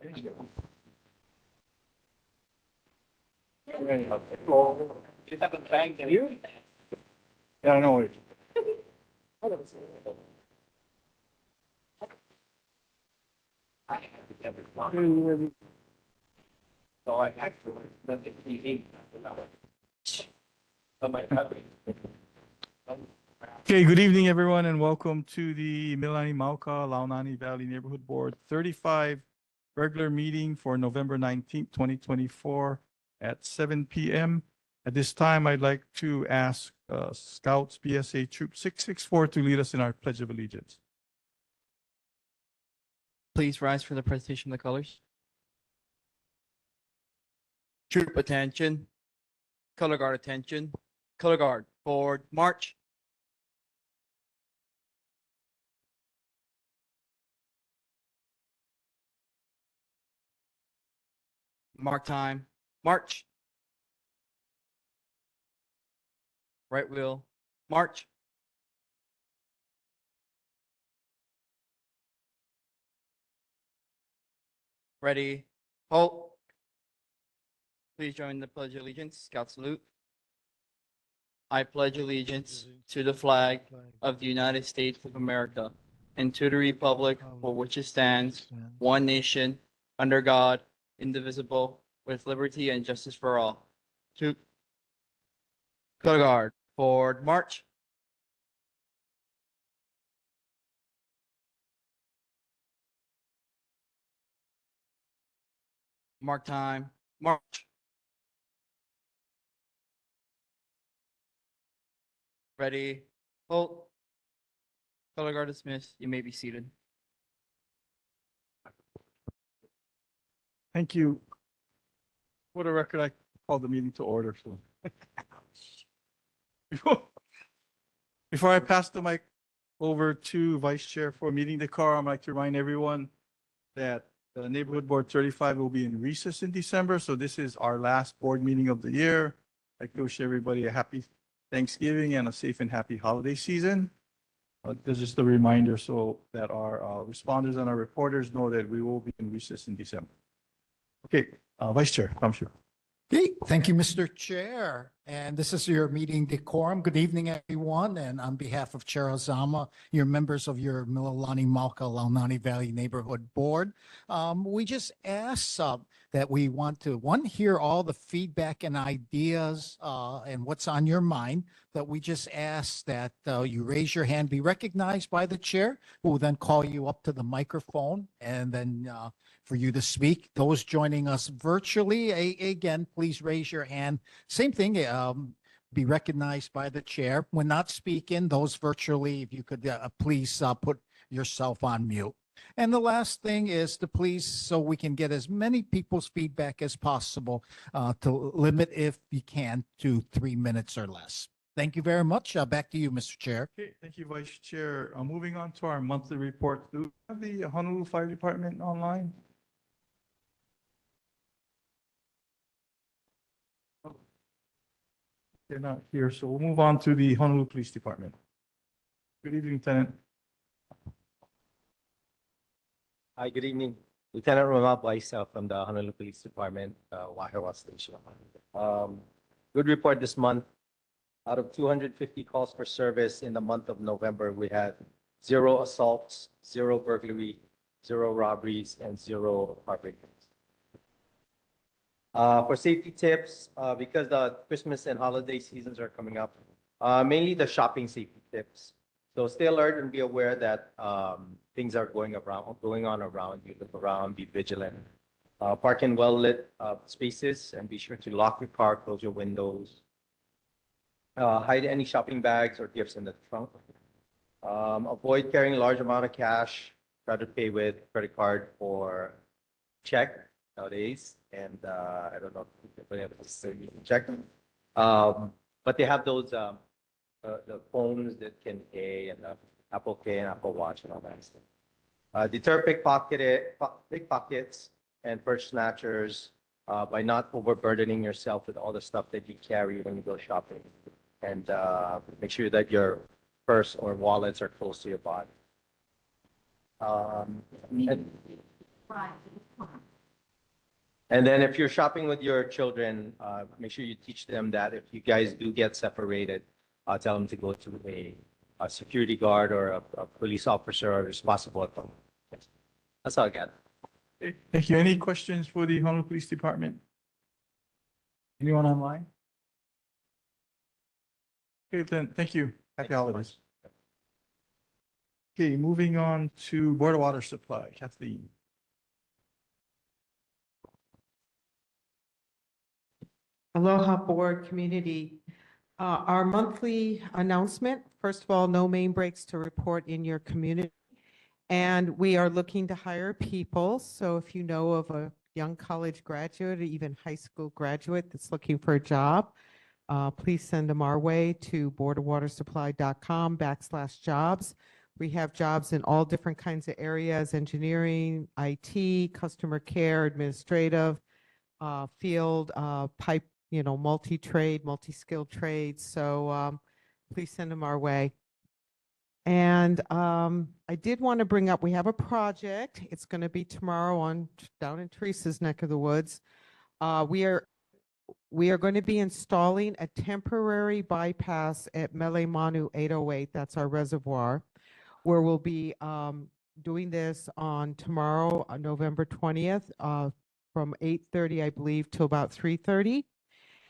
You? Yeah, I know it. So I actually, but he ate. Okay, good evening, everyone, and welcome to the Mililani Mauka Launani Valley Neighborhood Board 35 regular meeting for November 19th, 2024 at 7 p.m. At this time, I'd like to ask Scouts PSA Troop 664 to lead us in our Pledge of Allegiance. Please rise for the presentation of the colors. Troop attention. Color guard attention. Color guard forward march. Mark time. March. Right wheel. March. Ready. Halt. Please join the Pledge of Allegiance. Scout salute. I pledge allegiance to the flag of the United States of America and to the republic for which it stands, one nation, under God, indivisible, with liberty and justice for all. To color guard, forward march. Mark time, march. Ready, halt. Color guard dismissed. You may be seated. Thank you. For the record, I called the meeting to order. So. Before I pass the mic over to Vice Chair for meeting decorum, I'd like to remind everyone that the Neighborhood Board 35 will be in recess in December. So this is our last board meeting of the year. I'd like to wish everybody a happy Thanksgiving and a safe and happy holiday season. This is just a reminder so that our responders and our reporters know that we will be in recess in December. Okay, Vice Chair, come sure. Okay, thank you, Mr. Chair. And this is your meeting decorum. Good evening, everyone. And on behalf of Chair Ozama, your members of your Mililani Mauka Launani Valley Neighborhood Board, we just ask that we want to, one, hear all the feedback and ideas and what's on your mind, that we just ask that you raise your hand, be recognized by the chair, who will then call you up to the microphone and then for you to speak. Those joining us virtually, again, please raise your hand. Same thing, be recognized by the chair. When not speaking, those virtually, if you could please put yourself on mute. And the last thing is to please, so we can get as many people's feedback as possible, to limit, if you can, to 3 minutes or less. Thank you very much. Back to you, Mr. Chair. Okay, thank you, Vice Chair. Moving on to our monthly report. Do we have the Honolulu Fire Department online? They're not here, so we'll move on to the Honolulu Police Department. Good evening, Lieutenant. Hi, good evening. Lieutenant Romel Baisa from the Honolulu Police Department, Wahiawa Station. Good report this month. Out of 250 calls for service in the month of November, we had 0 assaults, 0 burglary, 0 robberies, and 0 car break-ins. For safety tips, because the Christmas and holiday seasons are coming up, mainly the shopping safety tips. So stay alert and be aware that things are going on around you. Look around, be vigilant. Park in well-lit spaces and be sure to lock your car, close your windows. Hide any shopping bags or gifts in the trunk. Avoid carrying a large amount of cash. Try to pay with credit card or check nowadays. And I don't know if anybody have to check. But they have those the phones that can pay and the Apple Pay and Apple Watch and all that stuff. Deter pickpockets and purse snatchers by not overburdening yourself with all the stuff that you carry when you go shopping. And make sure that your purse or wallets are close to your body. And And then if you're shopping with your children, make sure you teach them that if you guys do get separated, tell them to go to a security guard or a police officer or responsible at home. That's all I got. Okay, thank you. Any questions for the Honolulu Police Department? Anyone online? Okay, then, thank you. Happy holidays. Okay, moving on to Board of Water Supply, Kathleen. Aloha Board Community. Our monthly announcement, first of all, no main breaks to report in your community. And we are looking to hire people. So if you know of a young college graduate or even high school graduate that's looking for a job, please send them our way to boardofwatersupply.com/jobs. We have jobs in all different kinds of areas: engineering, IT, customer care, administrative, field, pipe, multi-trade, multi-skilled trades. So please send them our way. And I did want to bring up, we have a project. It's going to be tomorrow down in Teresa's neck of the woods. We are going to be installing a temporary bypass at Mele Manu 808. That's our reservoir, where we'll be doing this on tomorrow, November 20th, from 8:30, I believe, till about 3:30.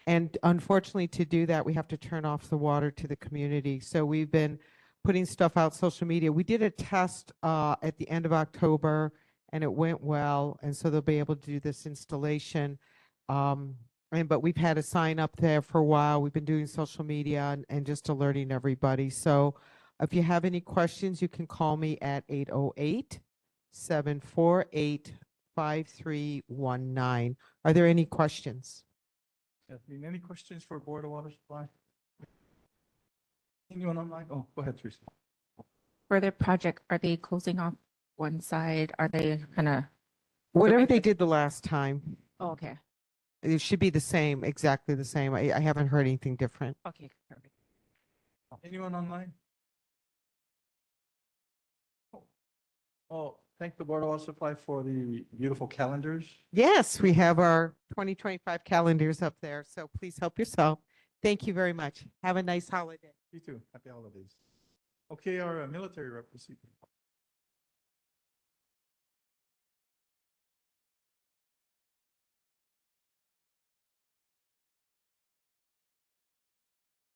And unfortunately, to do that, we have to turn off the water to the community. So we've been putting stuff out social media. We did a test at the end of October, and it went well. And so they'll be able to do this installation. But we've had a sign up there for a while. We've been doing social media and just alerting everybody. So if you have any questions, you can call me at 808-748-5319. Are there any questions? Kathleen, any questions for Board of Water Supply? Anyone online? Oh, go ahead, Teresa. For their project, are they closing off one side? Are they gonna, Whatever they did the last time, oh, okay, it should be the same, exactly the same. I haven't heard anything different. okay, perfect. Anyone online? Oh, thank the Board of Water Supply for the beautiful calendars. Yes, we have our 2025 calendars up there, so please help yourself. Thank you very much. Have a nice holiday. You too. Happy holidays. Okay, our military representative.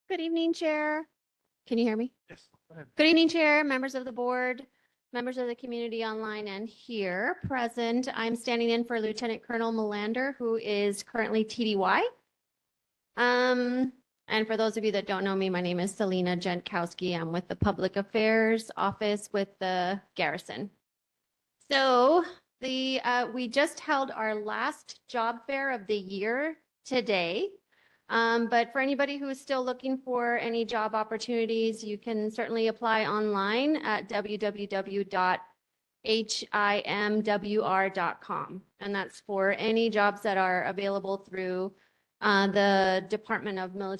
Good evening, Chair. Can you hear me? Yes, go ahead. Good evening, Chair, members of the board, members of the community online and here present. I'm standing in for Lieutenant Colonel Melander, who is currently TDY. And for those of you that don't know me, my name is Selena Jentkowski. I'm with the Public Affairs Office with the Garrison. So we just held our last job fair of the year today. But for anybody who is still looking for any job opportunities, you can certainly apply online at www.himwr.com. And that's for any jobs that are available through the Department of Morale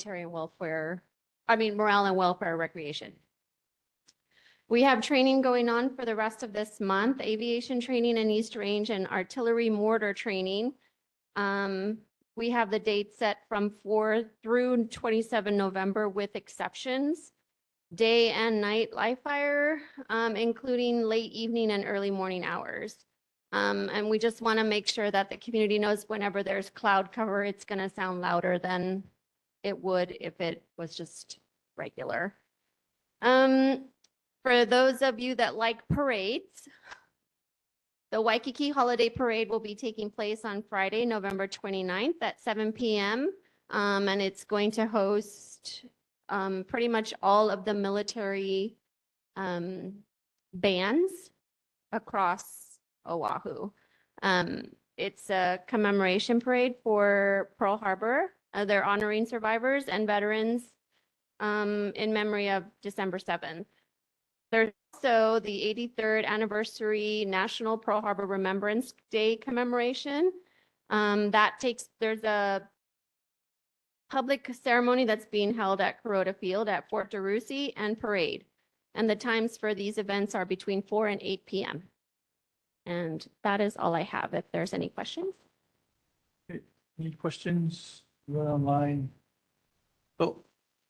and Welfare Recreation. We have training going on for the rest of this month, aviation training in East Range and artillery mortar training. We have the date set from 4 through 27 November with exceptions, day and night live fire, including late evening and early morning hours. And we just want to make sure that the community knows whenever there's cloud cover, it's going to sound louder than it would if it was just regular. For those of you that like parades, the Waikiki Holiday Parade will be taking place on Friday, November 29th at 7 p.m. And it's going to host pretty much all of the military bands across Oahu. It's a commemoration parade for Pearl Harbor. They're honoring survivors and veterans in memory of December 7th. There's also the 83rd anniversary National Pearl Harbor Remembrance Day commemoration. There's a public ceremony that's being held at Kuroda Field at Fort DeRussy and parade. And the times for these events are between 4 and 8 p.m. And that is all I have if there's any questions. Any questions? You're online. So,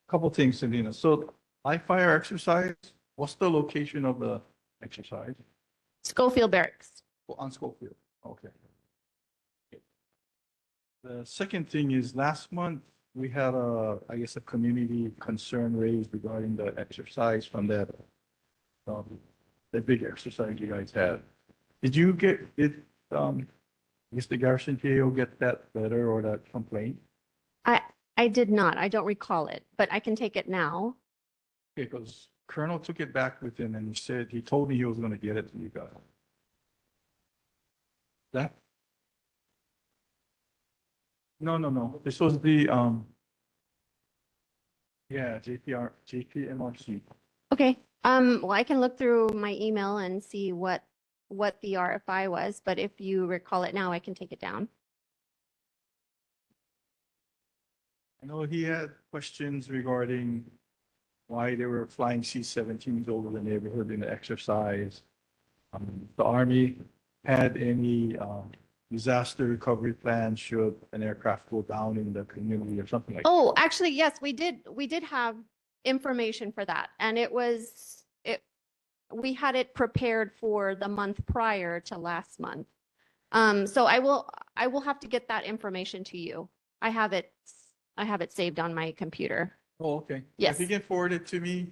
couple things, Selena. So, live fire exercise, what's the location of the exercise? Schofield Barracks. Oh, on Schofield, okay. The second thing is last month, we had I guess, a community concern raised regarding the exercise from the big exercise you guys had. Did you get it, I guess the Garrison PAO get that letter or that complaint? I did not. I don't recall it, but I can take it now. Because Colonel took it back with him and he said, he told me he was gonna get it to you guys. That? No. This was the, yeah, JPMRC. Okay. Well, I can look through my email and see what the RFI was, but if you recall it now, I can take it down. I know he had questions regarding why they were flying C-17s over the neighborhood in the exercise. The Army had any disaster recovery plans should an aircraft go down in the community or something like that? Oh, actually, yes, we did have information for that. And we had it prepared for the month prior to last month. So I will have to get that information to you. I have it saved on my computer. Oh, okay. Yes. If you can forward it to me,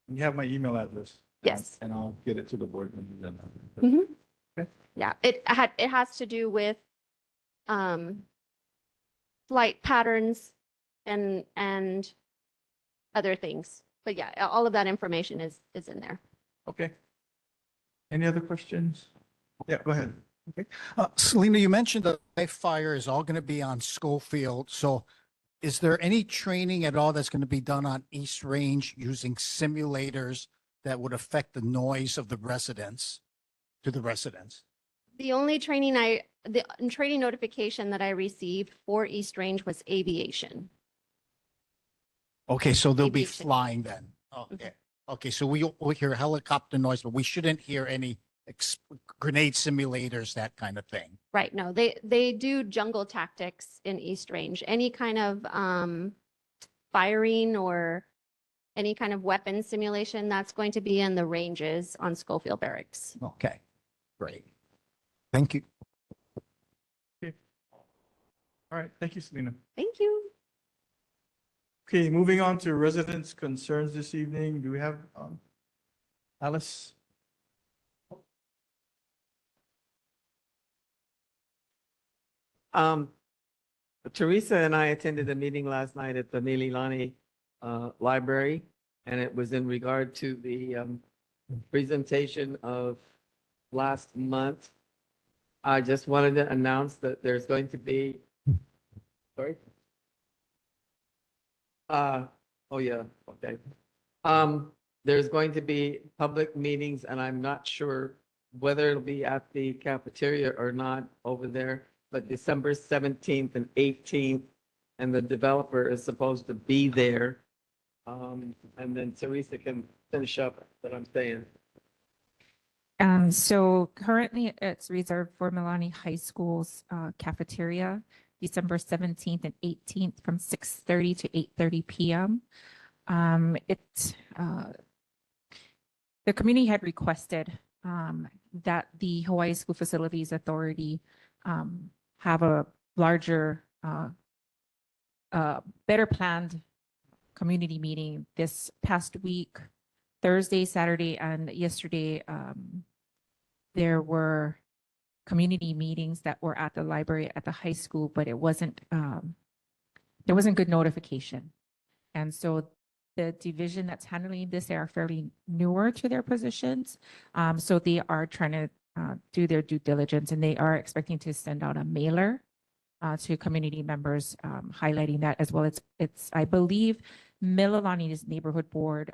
you have my email address. Yes. And I'll get it to the board members then. Mhm. Okay. Yeah, it has to do with flight patterns and other things. But yeah, all of that information is in there. Okay. Any other questions? Yeah, go ahead. Selena, you mentioned the live fire is all going to be on Schofield. So is there any training at all that's going to be done on East Range using simulators that would affect the noise of the residents to the residents? The only training the training notification that I received for East Range was aviation. Okay, so they'll be Aviation. flying then. Okay. Okay, so we'll hear helicopter noise, but we shouldn't hear any grenade simulators, that kind of thing. Right, no, they do jungle tactics in East Range. Any kind of firing or any kind of weapon simulation, that's going to be in the ranges on Schofield Barracks. Okay, great. Thank you. All right, thank you, Selena. Thank you. Okay, moving on to residents' concerns this evening. Do we have Alice? Teresa and I attended a meeting last night at the Mililani Library, and it was in regard to the presentation of last month. I just wanted to announce that there's going to be, sorry? Oh yeah, okay. There's going to be public meetings, and I'm not sure whether it'll be at the cafeteria or not over there, but December 17th and 18th, and the developer is supposed to be there. And then Teresa can finish up what I'm saying. So currently it's reserved for Mililani High School's cafeteria, December 17th and 18th from 6:30 to 8:30 p.m. The community had requested that the Hawaii School Facilities Authority have a larger, better planned community meeting this past week, Thursday, Saturday, and yesterday. There were community meetings that were at the library at the high school, but it wasn't, there wasn't good notification. And so the division that's handling this, they are fairly newer to their positions. So they are trying to do their due diligence, and they are expecting to send out a mailer to community members highlighting that as well. It's I believe Mililani's neighborhood board,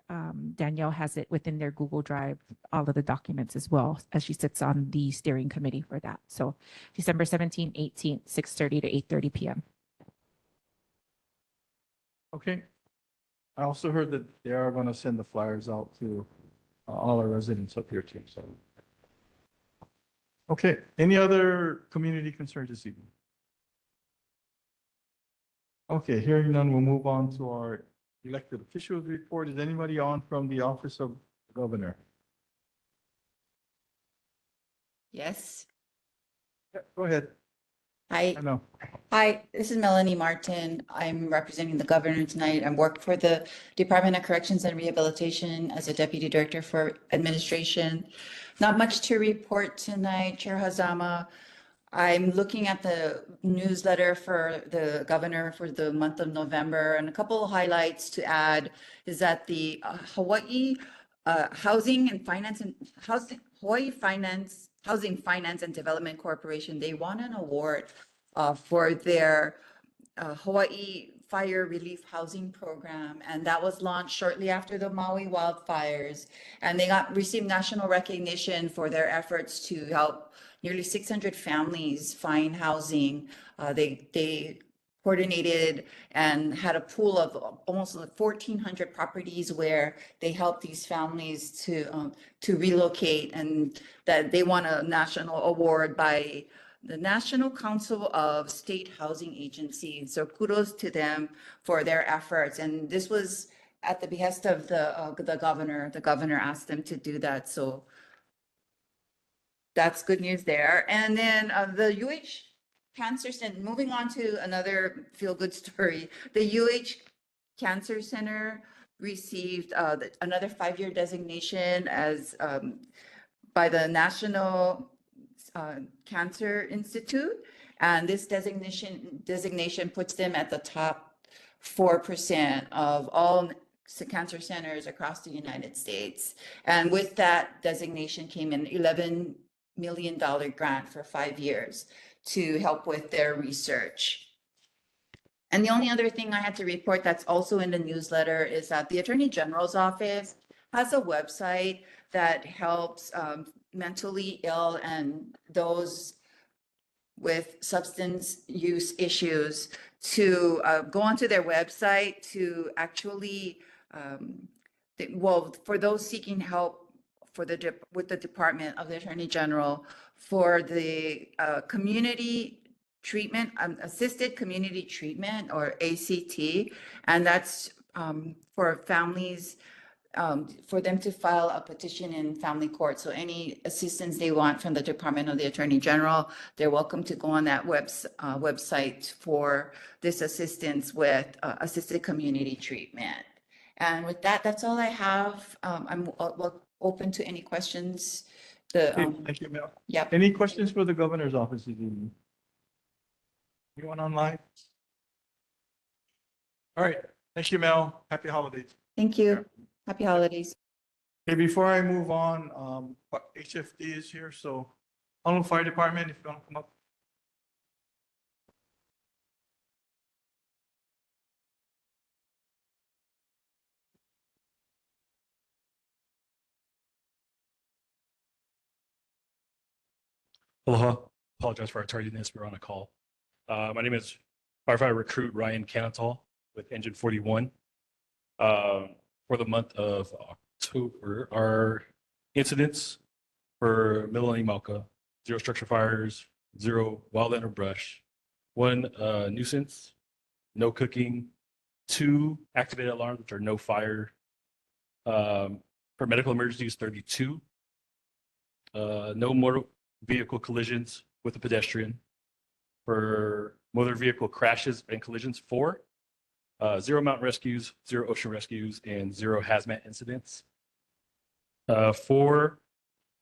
Danielle has it within their Google Drive, all of the documents as well, as she sits on the steering committee for that. So December 17th, 18th, 6:30 to 8:30 p.m. Okay. I also heard that they are going to send the flyers out to all our residents up here too, so. Okay, any other community concerns this evening? Okay, hearing none, we'll move on to our elected officials report. Is anybody on from the office of the governor? Yes. Yeah, go ahead. Hi, I know. hi, this is Melanie Martin. I'm representing the governor tonight. I work for the Department of Corrections and Rehabilitation as a deputy director for administration. Not much to report tonight, Chair Hazama. I'm looking at the newsletter for the governor for the month of November, and a couple of highlights to add is that the Hawaii Housing and Finance and Housing Finance and Development Corporation, they won an award for their Hawaii Fire Relief Housing Program, and that was launched shortly after the Maui wildfires. And they received national recognition for their efforts to help nearly 600 families find housing. They coordinated and had a pool of almost 1,400 properties where they helped these families to relocate, and that they won a national award by the National Council of State Housing Agencies. So kudos to them for their efforts. And this was at the behest of the governor. The governor asked them to do that. So that's good news there. And then the UH Cancer Center, moving on to another feel-good story. The UH Cancer Center received another 5-year designation as by the National Cancer Institute. And this designation puts them at the top 4% of all cancer centers across the United States. And with that designation came an $11 million grant for 5 years to help with their research. And the only other thing I had to report that's also in the newsletter is that the Attorney General's office has a website that helps mentally ill and those with substance use issues to go onto their website to actually, well, for those seeking help for with the Department of the Attorney General for the community treatment, assisted community treatment, or ACT, and that's for families, for them to file a petition in family court. So any assistance they want from the Department of the Attorney General, they're welcome to go on that website for this assistance with assisted community treatment. And with that, that's all I have. I'm open to any questions. Okay, thank you, Mel. Yep. Any questions for the governor's office this evening? Anyone online? All right, thank you, Mel. Happy holidays. Thank you. Happy holidays. Okay, before I move on, HFD is here, so Honolulu Fire Department, if you want to come up. Aloha. Apologize for our tardiness. We're on a call. My name is firefighter recruit Ryan Canatol with Engine 41. For the month of October, our incidents for Mililani Mauka, 0 structure fires, 0 wildland or brush, 1 nuisance, no cooking, 2 activated alarms, which are no fire. For medical emergencies, 32. No motor vehicle collisions with a pedestrian. For motor vehicle crashes and collisions, 4. 0 mountain rescues, 0 ocean rescues, and 0 hazmat incidents. For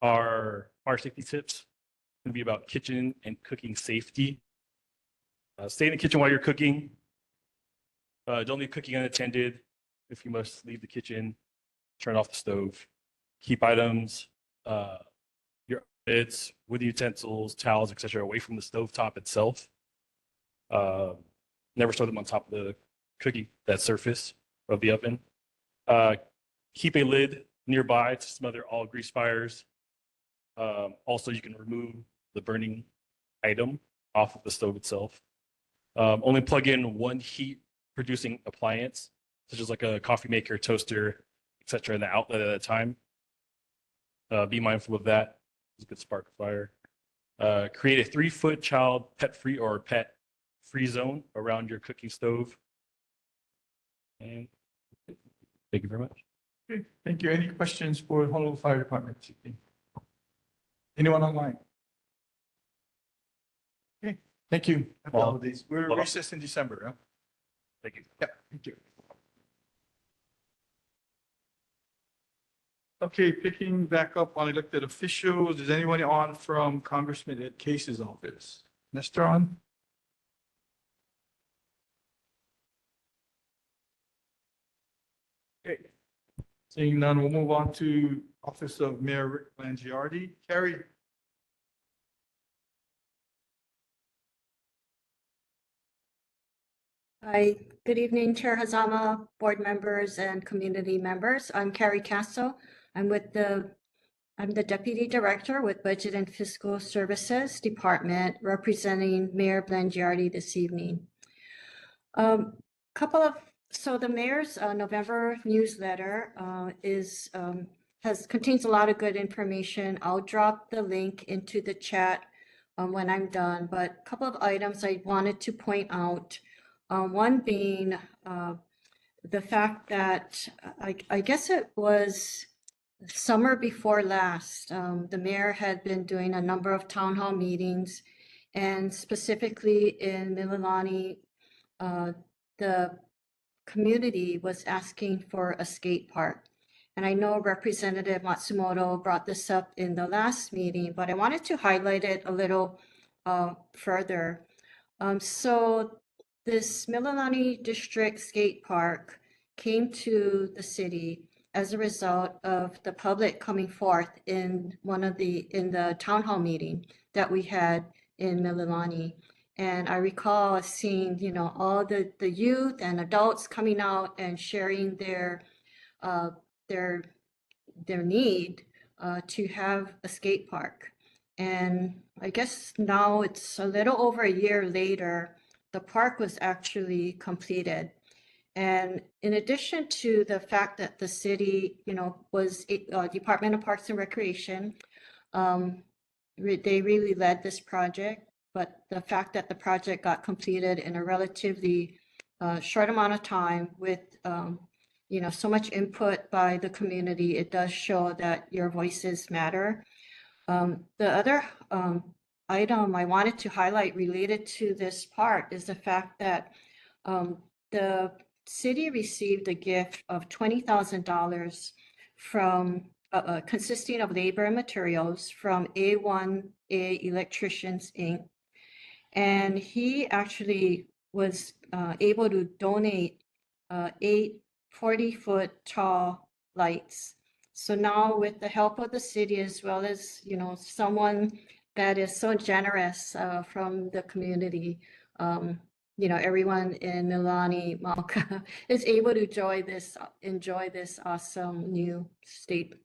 our fire safety tips, going to be about kitchen and cooking safety. Stay in the kitchen while you're cooking. Don't leave cooking unattended. If you must leave the kitchen, turn off the stove. Keep items, your beds, wooden utensils, towels, etc., away from the stovetop itself. Never store them on top of the cooking, that surface of the oven. Keep a lid nearby to smother all grease fires. Also, you can remove the burning item off of the stove itself. Only plug in 1 heat producing appliance, such as like a coffee maker, toaster, etc., in the outlet at a time. Be mindful of that. It's a good spark fire. Create a 3-foot child pet-free or pet-free zone around your cooking stove. And thank you very much. Okay, thank you. Any questions for Honolulu Fire Department this evening? Anyone online? Okay, thank you. Happy Well, holidays. We're well- recessed in December, huh? Thank you. Yeah, thank you. Okay, picking back up on elected officials, is anyone on from Congressman Ed Case's office? Nestor on? Okay. Seeing none, we'll move on to Office of Mayor Rick Blangiardi. Carrie? Hi, good evening, Chair Hazama, board members and community members. I'm Carrie Castle. I'm the Deputy Director with Budget and Fiscal Services Department, representing Mayor Blangiardi this evening. So the mayor's November newsletter contains a lot of good information. I'll drop the link into the chat when I'm done, but a couple of items I wanted to point out. One being the fact that I guess it was summer before last, the mayor had been doing a number of town hall meetings, and specifically in Mililani, the community was asking for a skate park. And I know Representative Matsumoto brought this up in the last meeting, but I wanted to highlight it a little further. So this Mililani District Skate Park came to the city as a result of the public coming forth in the town hall meeting that we had in Mililani. And I recall seeing, all the youth and adults coming out and sharing their need to have a skate park. And I guess now it's a little over a year later, the park was actually completed. And in addition to the fact that the city, was Department of Parks and Recreation, they really led this project, but the fact that the project got completed in a relatively short amount of time with, so much input by the community, it does show that your voices matter. The other item I wanted to highlight related to this part is the fact that the city received a gift of $20,000 from consisting of labor and materials from A1A Electricians, Inc. And he actually was able to donate 8 40-foot tall lights. So now with the help of the city, as well as, someone that is so generous from the community, everyone in Mililani, Mauka is able to enjoy this awesome new skate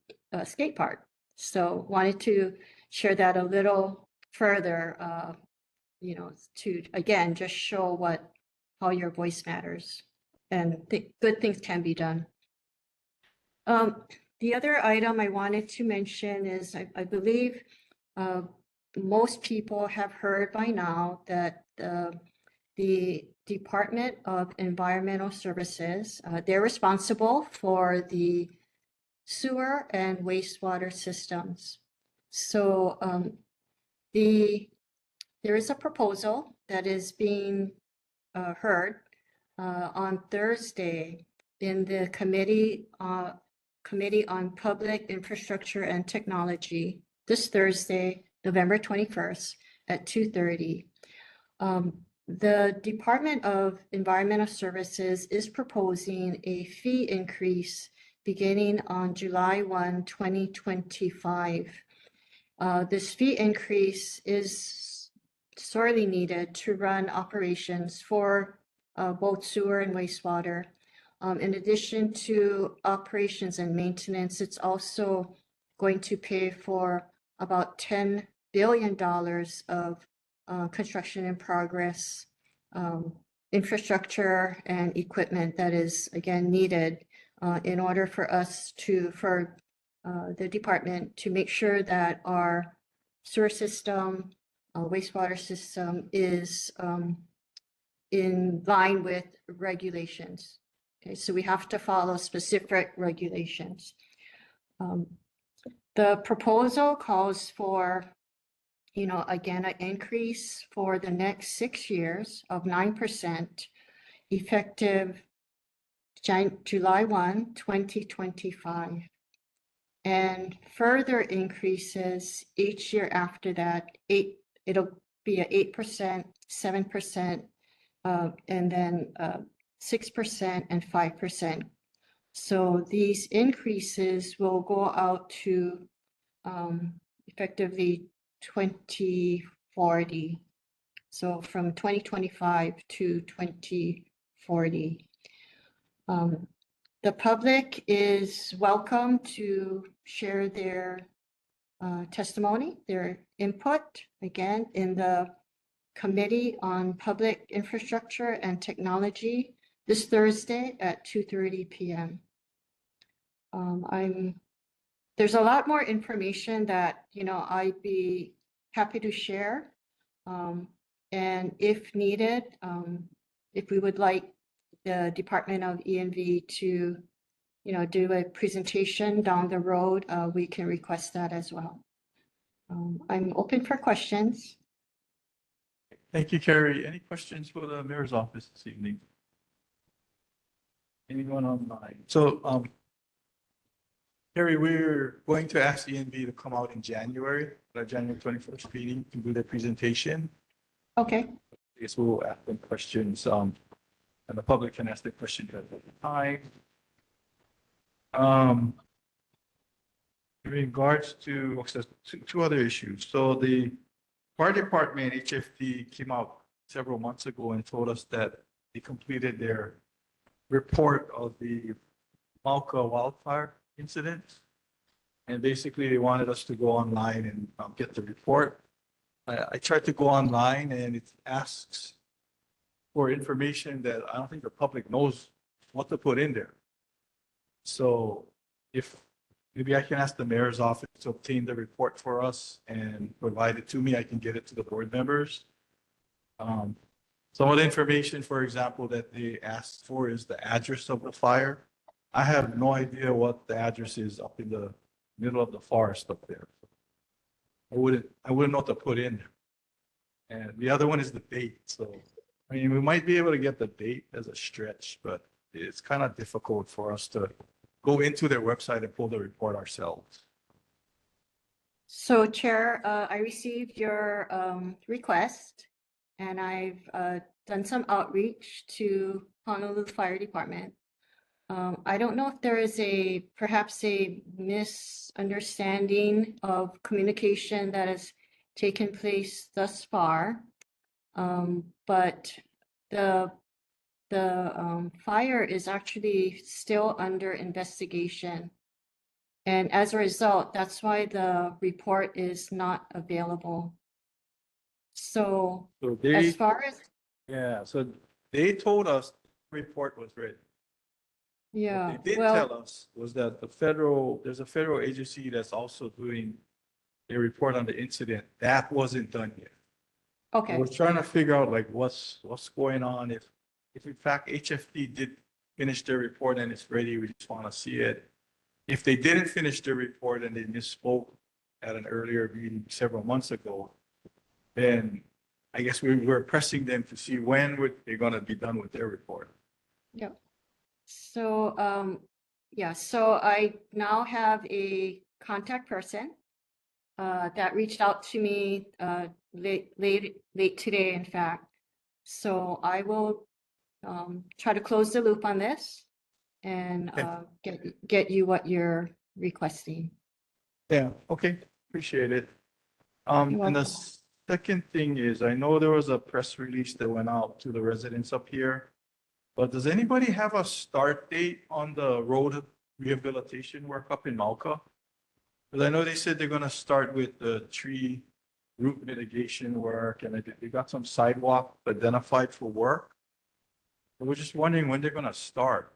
park. So wanted to share that a little further, to again just show how your voice matters and good things can be done. The other item I wanted to mention is I believe most people have heard by now that the Department of Environmental Services, they're responsible for the sewer and wastewater systems. So there is a proposal that is being heard on Thursday in the Committee on Public Infrastructure and Technology, this Thursday, November 21st at 2:30. The Department of Environmental Services is proposing a fee increase beginning on July 1, 2025. This fee increase is sorely needed to run operations for both sewer and wastewater. In addition to operations and maintenance, it's also going to pay for about $10 billion of construction in progress, infrastructure and equipment that is again needed in order for the department to make sure that our sewer system, wastewater system is in line with regulations. Okay, so we have to follow specific regulations. The proposal calls for, again, an increase for the next 6 years of 9% effective July 1, 2025. And further increases each year after that, it'll be a 8%, 7%, and then 6% and 5%. So these increases will go out to effectively 2040. So from 2025 to 2040. The public is welcome to share their testimony, their input, again, in the Committee on Public Infrastructure and Technology this Thursday at 2:30 p.m. There's a lot more information that, I'd be happy to share. And if needed, if we would like the Department of ENV to, do a presentation down the road, we can request that as well. I'm open for questions. Thank you, Carrie. Any questions for the mayor's office this evening? Anyone online? So, Carrie, we're going to ask ENV to come out in January, the January 21st meeting to do their presentation. Okay. I guess we'll ask them questions, and the public can ask their questions at the time. In regards to two other issues. So the fire department, HFD, came out several months ago and told us that they completed their report of the Mauka wildfire incident. And basically they wanted us to go online and get the report. I tried to go online and it asks for information that I don't think the public knows what to put in there. So if maybe I can ask the mayor's office to obtain the report for us and provide it to me, I can get it to the board members. Some of the information, for example, that they asked for is the address of the fire. I have no idea what the address is up in the middle of the forest up there. I wouldn't know what to put in there. And the other one is the date. So, I mean, we might be able to get the date as a stretch, but it's kind of difficult for us to go into their website and pull the report ourselves. So Chair, I received your request and I've done some outreach to Honolulu Fire Department. I don't know if there is perhaps a misunderstanding of communication that has taken place thus far. But the fire is actually still under investigation. And as a result, that's why the report is not available. So as far as, So they told us the report was ready. yeah, What they did well, tell us was that there's a federal agency that's also doing a report on the incident. That wasn't done yet. okay, We're trying to figure out like what's going on. If in fact HFD did finish their report and it's ready, we just want to see it. If they didn't finish their report and they misspoke at an earlier meeting several months ago, then I guess we were pressing them to see when they're going to be done with their report. yeah. So, so I now have a contact person that reached out to me late today, in fact. So I will try to close the loop on this and get you what you're requesting. Yeah, okay, appreciate it. You're And the welcome. second thing is, I know there was a press release that went out to the residents up here, but does anybody have a start date on the road rehabilitation work up in Mauka? Because I know they said they're gonna start with the tree root mitigation work and they got some sidewalk identified for work. I was just wondering when they're gonna start.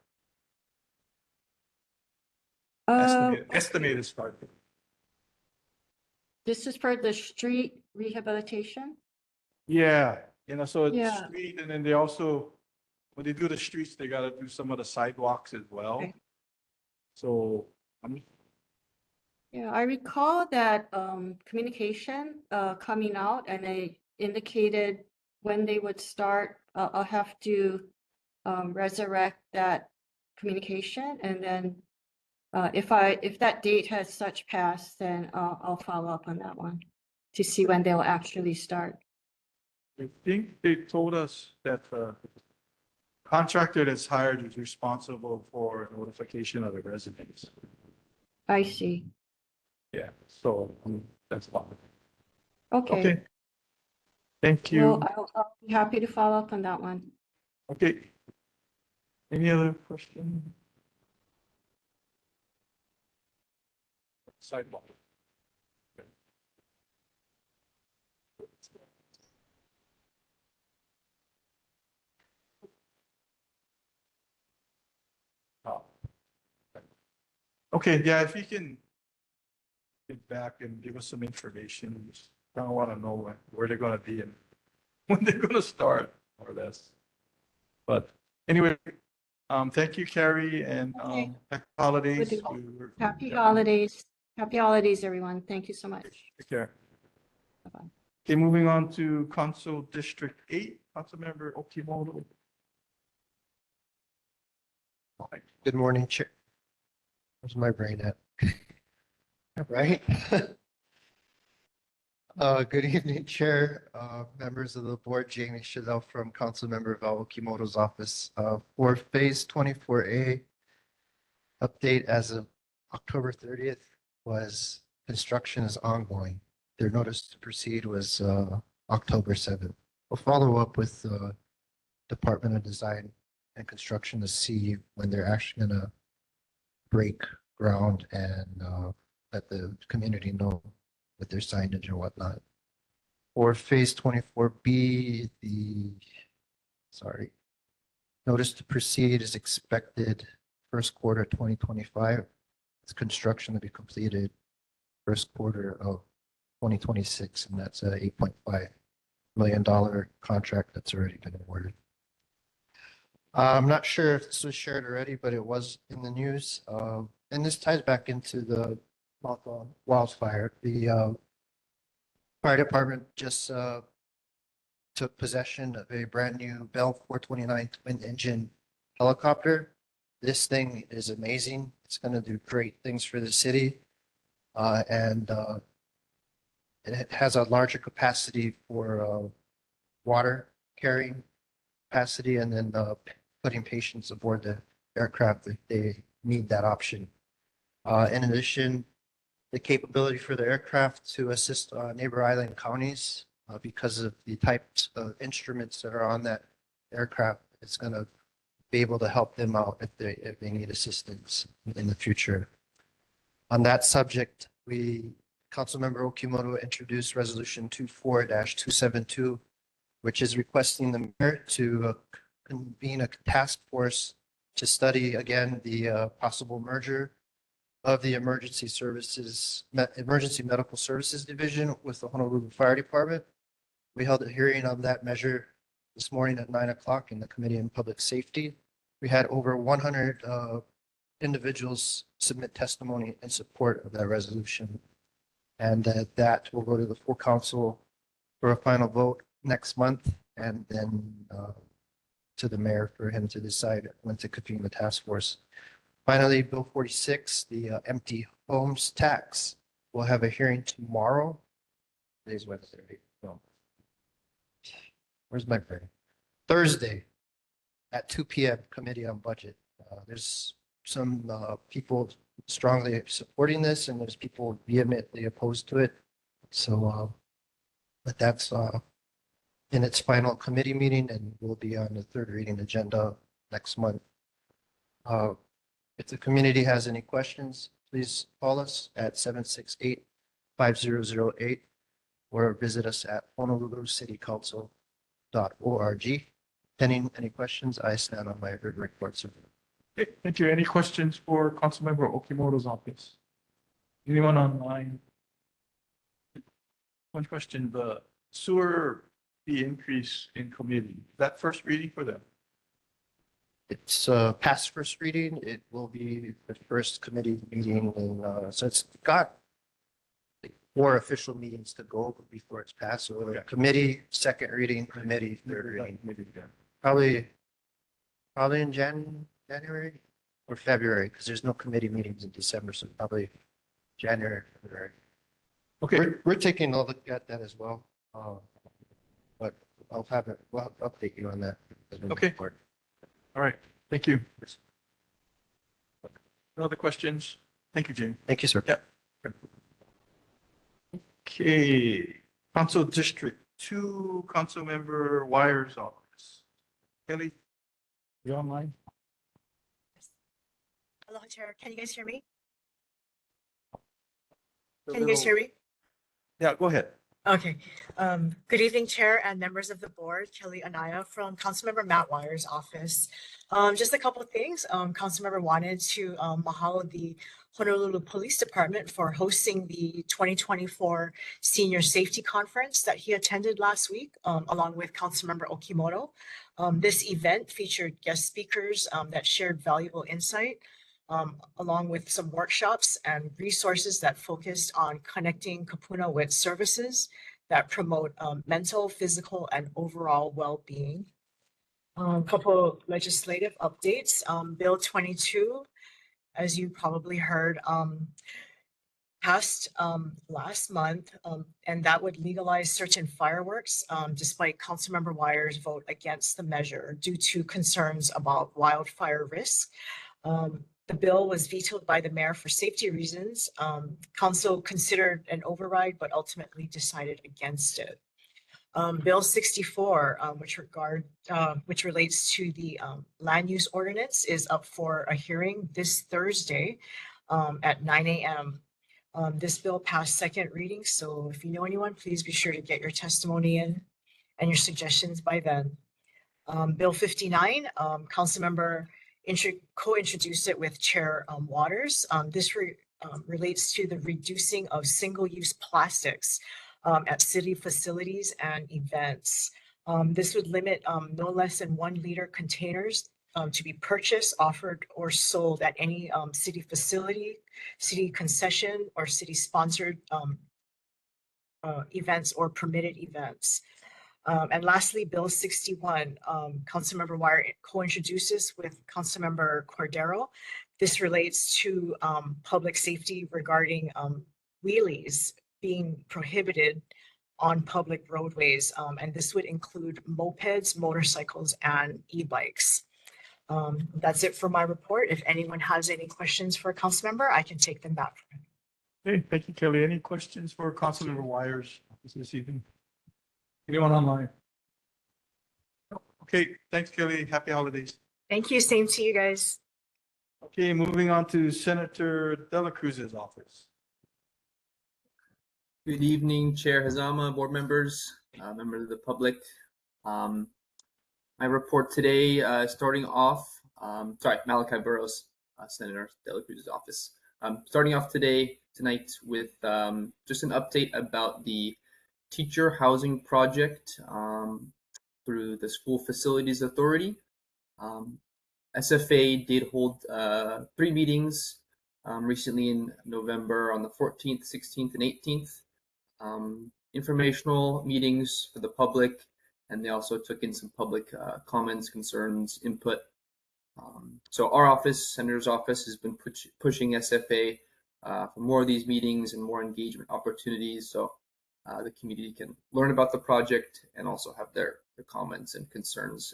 Estimated start date. This is for the street rehabilitation? Yeah, so it's Yeah. street and then they also when they do the streets, they gotta do some of the sidewalks as well. Okay. So, I'm, Yeah, I recall that communication coming out and they indicated when they would start. I'll have to resurrect that communication and then if that date has such passed, then I'll follow up on that one to see when they'll actually start. I think they told us that the contractor that's hired is responsible for notification of the residents. I see. Yeah, so that's fine. Okay. Okay. Thank you. Well, I'll be happy to follow up on that one. Okay. Any other question? Sidewalk. Oh. Okay, yeah, if you can get back and give us some information, just kind of want to know where they're going to be and when they're going to start, more or less. But anyway, thank you, Carrie, and Okay. happy holidays. Good to- Happy holidays. Happy holidays, everyone. Thank you so much. Take care. Bye-bye. Okay, moving on to Council District 8, Councilmember Okimoto. Good morning, Chair. Where's my brain at? Right? Good evening, Chair, members of the board, Jamie Chazelle from Councilmember Val Okimoto's office. For Phase 24A, update as of October 30th was construction is ongoing. Their notice to proceed was October 7th. We'll follow up with the Department of Design and Construction to see when they're actually gonna break ground and let the community know with their signage and whatnot. For Phase 24B, notice to proceed is expected first quarter 2025. It's construction to be completed first quarter of 2026, and that's a $8.5 million contract that's already been awarded. I'm not sure if this was shared already, but it was in the news. And this ties back into the Mauka wildfire. The fire department just took possession of a brand new Bell 429 twin engine helicopter. This thing is amazing. It's going to do great things for the city. And it has a larger capacity for water carrying capacity and then putting patients aboard the aircraft if they need that option. In addition, the capability for the aircraft to assist neighbor island counties because of the types of instruments that are on that aircraft, it's going to be able to help them out if they need assistance in the future. On that subject, Councilmember Okimoto introduced Resolution 24-272, which is requesting the mayor to convene a task force to study again the possible merger of the Emergency Medical Services Division with the Honolulu Fire Department. We held a hearing on that measure this morning at 9 o'clock in the Committee on Public Safety. We had over 100 individuals submit testimony in support of that resolution. And that will go to the full council for a final vote next month, and then to the mayor for him to decide when to convene the task force. Finally, Bill 46, the empty homes tax, will have a hearing tomorrow. Today's Wednesday. No. Where's my brain? Thursday at 2 p.m. Committee on Budget. There's some people strongly supporting this, and there's people vehemently opposed to it. So, but that's in its final committee meeting and will be on the third reading agenda next month. If the community has any questions, please call us at 768-5008 or visit us at honolulucitycouncil.org. Pending any questions, I stand on my written report, sir. Okay, thank you. Any questions for Councilmember Okimoto's office? Anyone online? One question, the sewer fee increase in committee, that first reading for them? It's past first reading. It will be the first committee meeting, and so it's got like 4 official meetings to go before it's passed. So committee, second reading, committee, third reading. Probably in January or February, because there's no committee meetings in December, so probably January, February. Okay, We're taking a look at that as well. But we'll update you on that. as we move Okay. forward. all right. Thank you. No other questions? Thank you, Jamie. Thank you, sir. Yeah. Okay, Council District 2, Council Member Wires office. Kelly? You online? Hello, Chair. Can you guys hear me? Can you guys hear me? Yeah, go ahead. Okay. Good evening, Chair and members of the board. Kelly Anaya from Councilmember Matt Wire's office. Just a couple of things. Councilmember wanted to mahalo the Honolulu Police Department for hosting the 2024 Senior Safety Conference that he attended last week, along with Councilmember Okimoto. This event featured guest speakers that shared valuable insight, along with some workshops and resources that focused on connecting Kapuna with services that promote mental, physical, and overall well-being. Couple legislative updates. Bill 22, as you probably heard, passed last month, and that would legalize certain fireworks, despite Councilmember Wire's vote against the measure due to concerns about wildfire risk. The bill was vetoed by the mayor for safety reasons. Council considered an override, but ultimately decided against it. Bill 64, which relates to the land use ordinance, is up for a hearing this Thursday at 9 a.m. This bill passed second reading, so if you know anyone, please be sure to get your testimony in and your suggestions by then. Bill 59, Councilmember co-introduced it with Chair Waters. This relates to the reducing of single-use plastics at city facilities and events. This would limit no less than 1 liter containers to be purchased, offered, or sold at any city facility, city concession, or city-sponsored events or permitted events. And lastly, Bill 61, Councilmember Wire co-introduces with Councilmember Cordero. This relates to public safety regarding wheelies being prohibited on public roadways. And this would include mopeds, motorcycles, and e-bikes. That's it for my report. If anyone has any questions for a council member, I can take them back. Okay, thank you, Kelly. Any questions for Council Member Wires this evening? Anyone online? Okay, thanks, Kelly. Happy holidays. Thank you. Same to you guys. Okay, moving on to Senator Dela Cruz's office. Good evening, Chair Hazama, board members, members of the public. My report today, starting off, Malachi Burrows, Senator Dela Cruz's office. Starting off tonight with just an update about the teacher housing project through the School Facilities Authority. SFA did hold 3 meetings recently in November on the 14th, 16th, and 18th. Informational meetings for the public, and they also took in some public comments, concerns, input. So our office, Senator's office, has been pushing SFA for more of these meetings and more engagement opportunities, so the community can learn about the project and also have their comments and concerns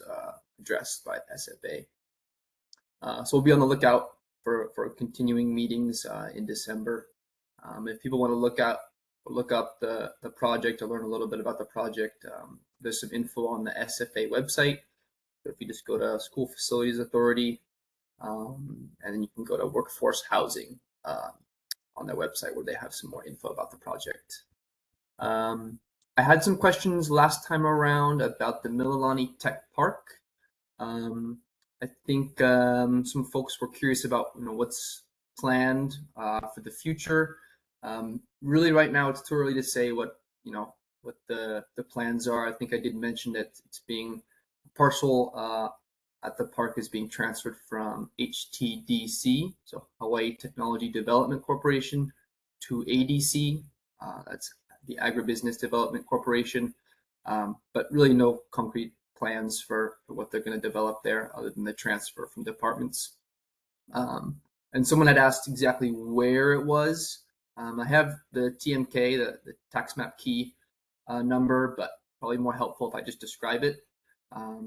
addressed by SFA. So we'll be on the lookout for continuing meetings in December. If people want to look up the project or learn a little bit about the project, there's some info on the SFA website. So if you just go to School Facilities Authority, and then you can go to Workforce Housing on their website where they have some more info about the project. I had some questions last time around about the Mililani Tech Park. I think some folks were curious about what's planned for the future. Really, right now it's too early to say what the plans are. I think I did mention that it's being partial at the park is being transferred from HTDC, so Hawaii Technology Development Corporation, to ADC. That's the Agribusiness Development Corporation, but really no concrete plans for what they're going to develop there other than the transfer from departments. And someone had asked exactly where it was. I have the TMK, the tax map key number, but probably more helpful if I just describe it.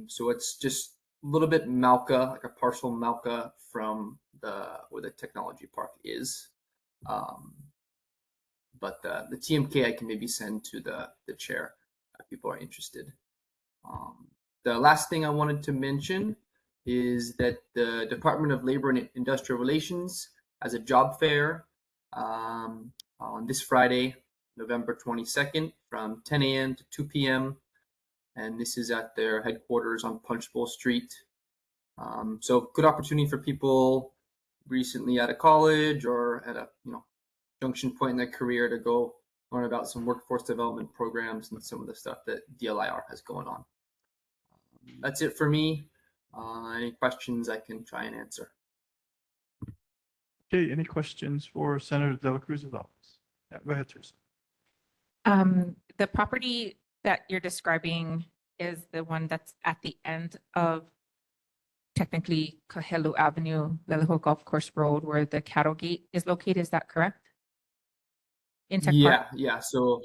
So it's just a little bit Mauka, like a partial Mauka from where the technology park is. But the TMK I can maybe send to the chair if people are interested. The last thing I wanted to mention is that the Department of Labor and Industrial Relations has a job fair on this Friday, November 22nd from 10 a.m. to 2 p.m. And this is at their headquarters on Punchbowl Street. So good opportunity for people recently out of college or at a junction point in their career to go learn about some workforce development programs and some of the stuff that DLIR has going on. That's it for me. Any questions I can try and answer. Okay, any questions for Senator De La Cruz's office? Yeah, go ahead, Teresa. The property that you're describing is the one that's at the end of technically Kahelu Avenue, Leleho Golf Course Road, where the cattle gate is located. Is that correct? In Tech Park? Yeah. So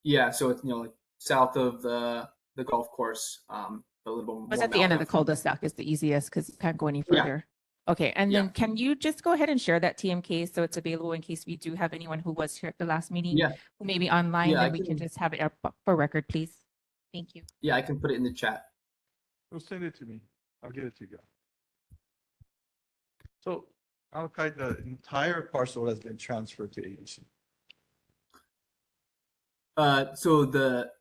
it's like south of the golf course, a little Was more at the end of the mountain. cul-de-sac is the easiest because you can't go any Yeah. further. Okay, and Yeah. then can you just go ahead and share that TMK so it's available in case we do have anyone who was here at the last meeting Yeah. who may be online, Yeah, I then we can can- just have it up for record, please. Thank you. Yeah, I can put it in the chat. Well, send it to me. I'll get it to you. So Al-Qaeda, the entire parcel has been transferred to ADC. So the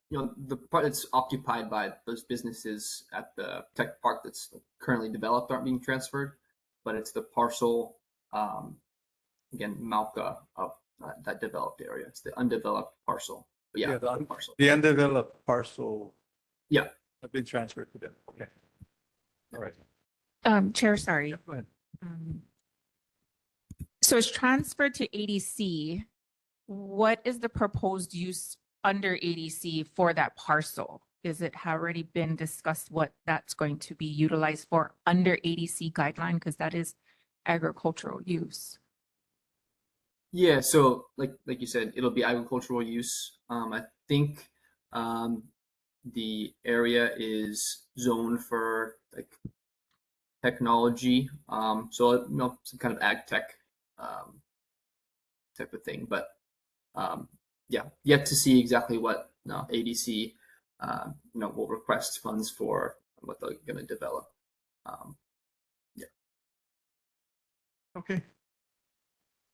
part that's occupied by those businesses at the tech park that's currently developed aren't being transferred, but it's the parcel, again, Mauka of that developed area. It's the undeveloped parcel. But yeah, the parcel. The undeveloped parcel. Yeah. Have been transferred to them. Okay. All right. Chair, sorry. Yeah, go ahead. So it's transferred to ADC. What is the proposed use under ADC for that parcel? Is it already been discussed what that's going to be utilized for under ADC guideline? Because that is agricultural use. Yeah, so like you said, it'll be agricultural use. I think the area is zoned for like technology, so some kind of ag tech type of thing. But yeah, yet to see exactly what ADC will request funds for and what they're going to develop. Yeah. Okay.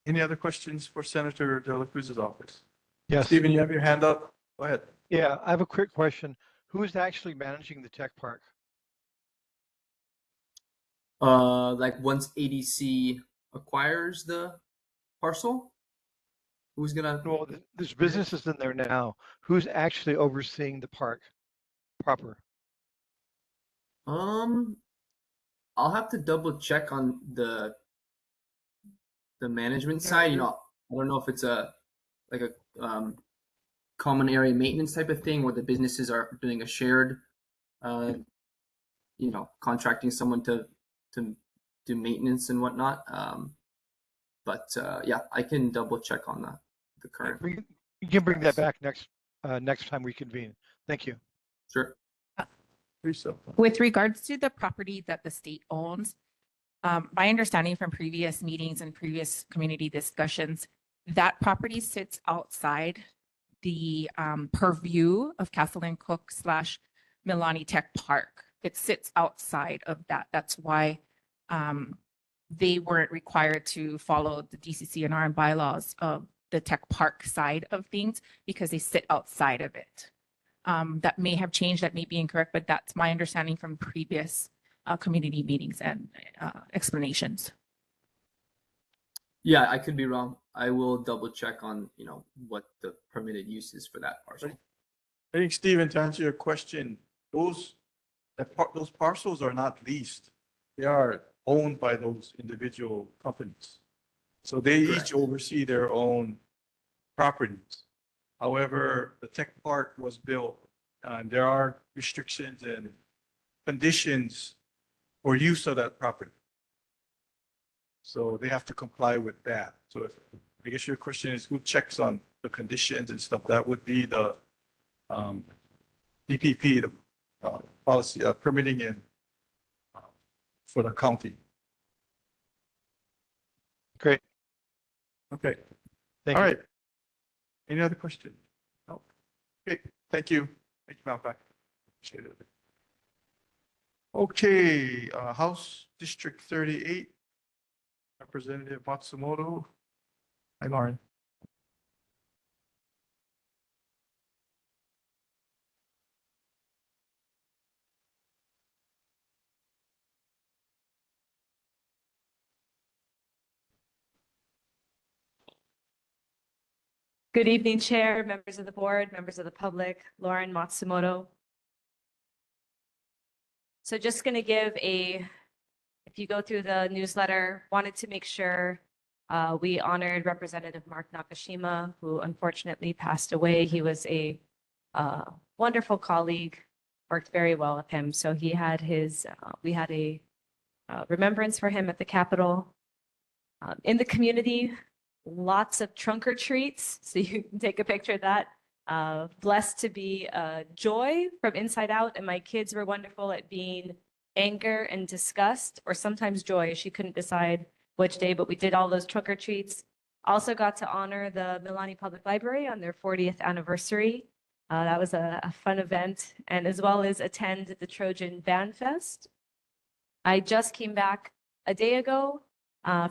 Any other questions for Senator De La Cruz's office? Yes. Stephen, you have your hand up. Go ahead. Yeah, I have a quick question. Who is actually managing the tech park? Like once ADC acquires the parcel, who's gonna? Well, there's businesses in there now. Who's actually overseeing the park proper? I'll have to double check on the management side. I don't know if it's a common area maintenance type of thing where the businesses are doing a shared, contracting someone to do maintenance and whatnot. But yeah, I can double check on the current. You can bring that back next time we convene. Thank you. Sure. With regards to the property that the state owns, my understanding from previous meetings and previous community discussions, that property sits outside the purview of Castle and Cook / Mililani Tech Park. It sits outside of that. That's why they weren't required to follow the DCCNR and bylaws of the tech park side of things because they sit outside of it. That may have changed, that may be incorrect, but that's my understanding from previous community meetings and explanations. Yeah, I could be wrong. I will double check on, what the permitted use is for that parcel. I think, Stephen, to answer your question, those parcels are not leased. they are owned by those individual companies. So they each oversee their own properties. However, the tech park was built, and there are restrictions and conditions for use of that property. So they have to comply with that. So if, I guess your question is who checks on the conditions and stuff, that would be the DPP, the policy, permitting in for the county. Great. Okay. Thank All you. right. Any other question? No. Okay, thank you. Thank you, Mauka. Appreciate it. Okay, House District 38, Representative Matsumoto. Hi, Lauren. Good evening, Chair, members of the board, members of the public, Lauren Matsumoto. So just going to give if you go through the newsletter, wanted to make sure we honored Representative Mark Nakashima, who unfortunately passed away. He was a wonderful colleague, worked very well with him. So he had we had a remembrance for him at the Capitol. In the community, lots of trunk or treats, so you can take a picture of that. Blessed to be Joy from Inside Out, and my kids were wonderful at being anger and disgust, or sometimes joy. She couldn't decide which day, but we did all those trunk or treats. Also got to honor the Mililani Public Library on their 40th anniversary. That was a fun event, and as well as attend the Trojan Band Fest. I just came back a day ago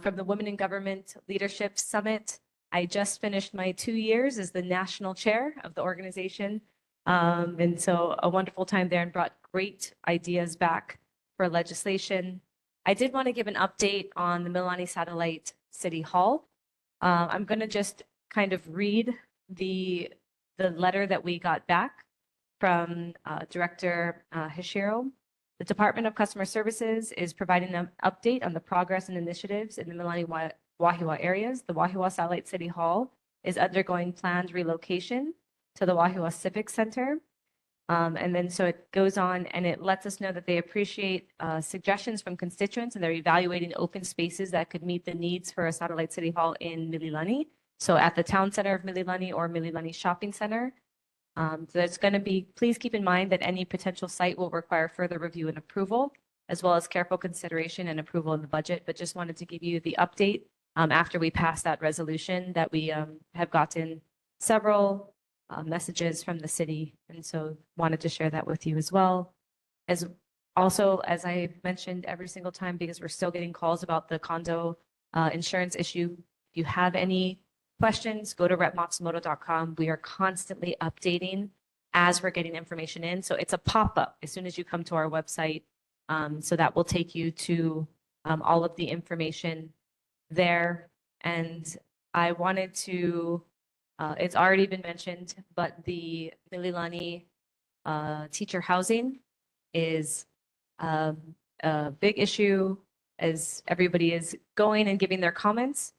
from the Women in Government Leadership Summit. I just finished my 2 years as the national chair of the organization. And so a wonderful time there and brought great ideas back for legislation. I did want to give an update on the Mililani Satellite City Hall. I'm going to just kind of read the letter that we got back from Director Hishiro. The Department of Customer Services is providing an update on the progress and initiatives in the Mililani Wahiawa areas. The Wahiawa Satellite City Hall is undergoing planned relocation to the Wahiawa Civic Center. And then so it goes on and it lets us know that they appreciate suggestions from constituents and they're evaluating open spaces that could meet the needs for a satellite city hall in Mililani. So at the town center of Mililani or Mililani Shopping Center. So it's going to be, please keep in mind that any potential site will require further review and approval, as well as careful consideration and approval in the budget. But just wanted to give you the update after we pass that resolution that we have gotten several messages from the city. And so wanted to share that with you as well. As also, as I mentioned every single time, because we're still getting calls about the condo insurance issue. If you have any questions, go to repmatsumoto.com. We are constantly updating as we're getting information in. So it's a pop-up as soon as you come to our website. So that will take you to all of the information there. And I wanted to, it's already been mentioned, but the Mililani teacher housing is a big issue as everybody is going and giving their comments.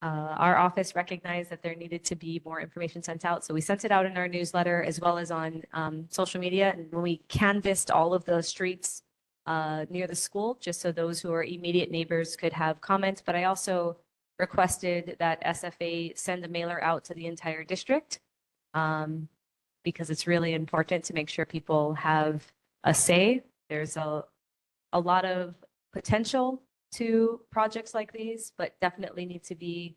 Our office recognized that there needed to be more information sent out. So we sent it out in our newsletter as well as on social media. And when we canvassed all of the streets near the school, just so those who are immediate neighbors could have comments. But I also requested that SFA send a mailer out to the entire district because it's really important to make sure people have a say. There's a lot of potential to projects like these, but definitely need to be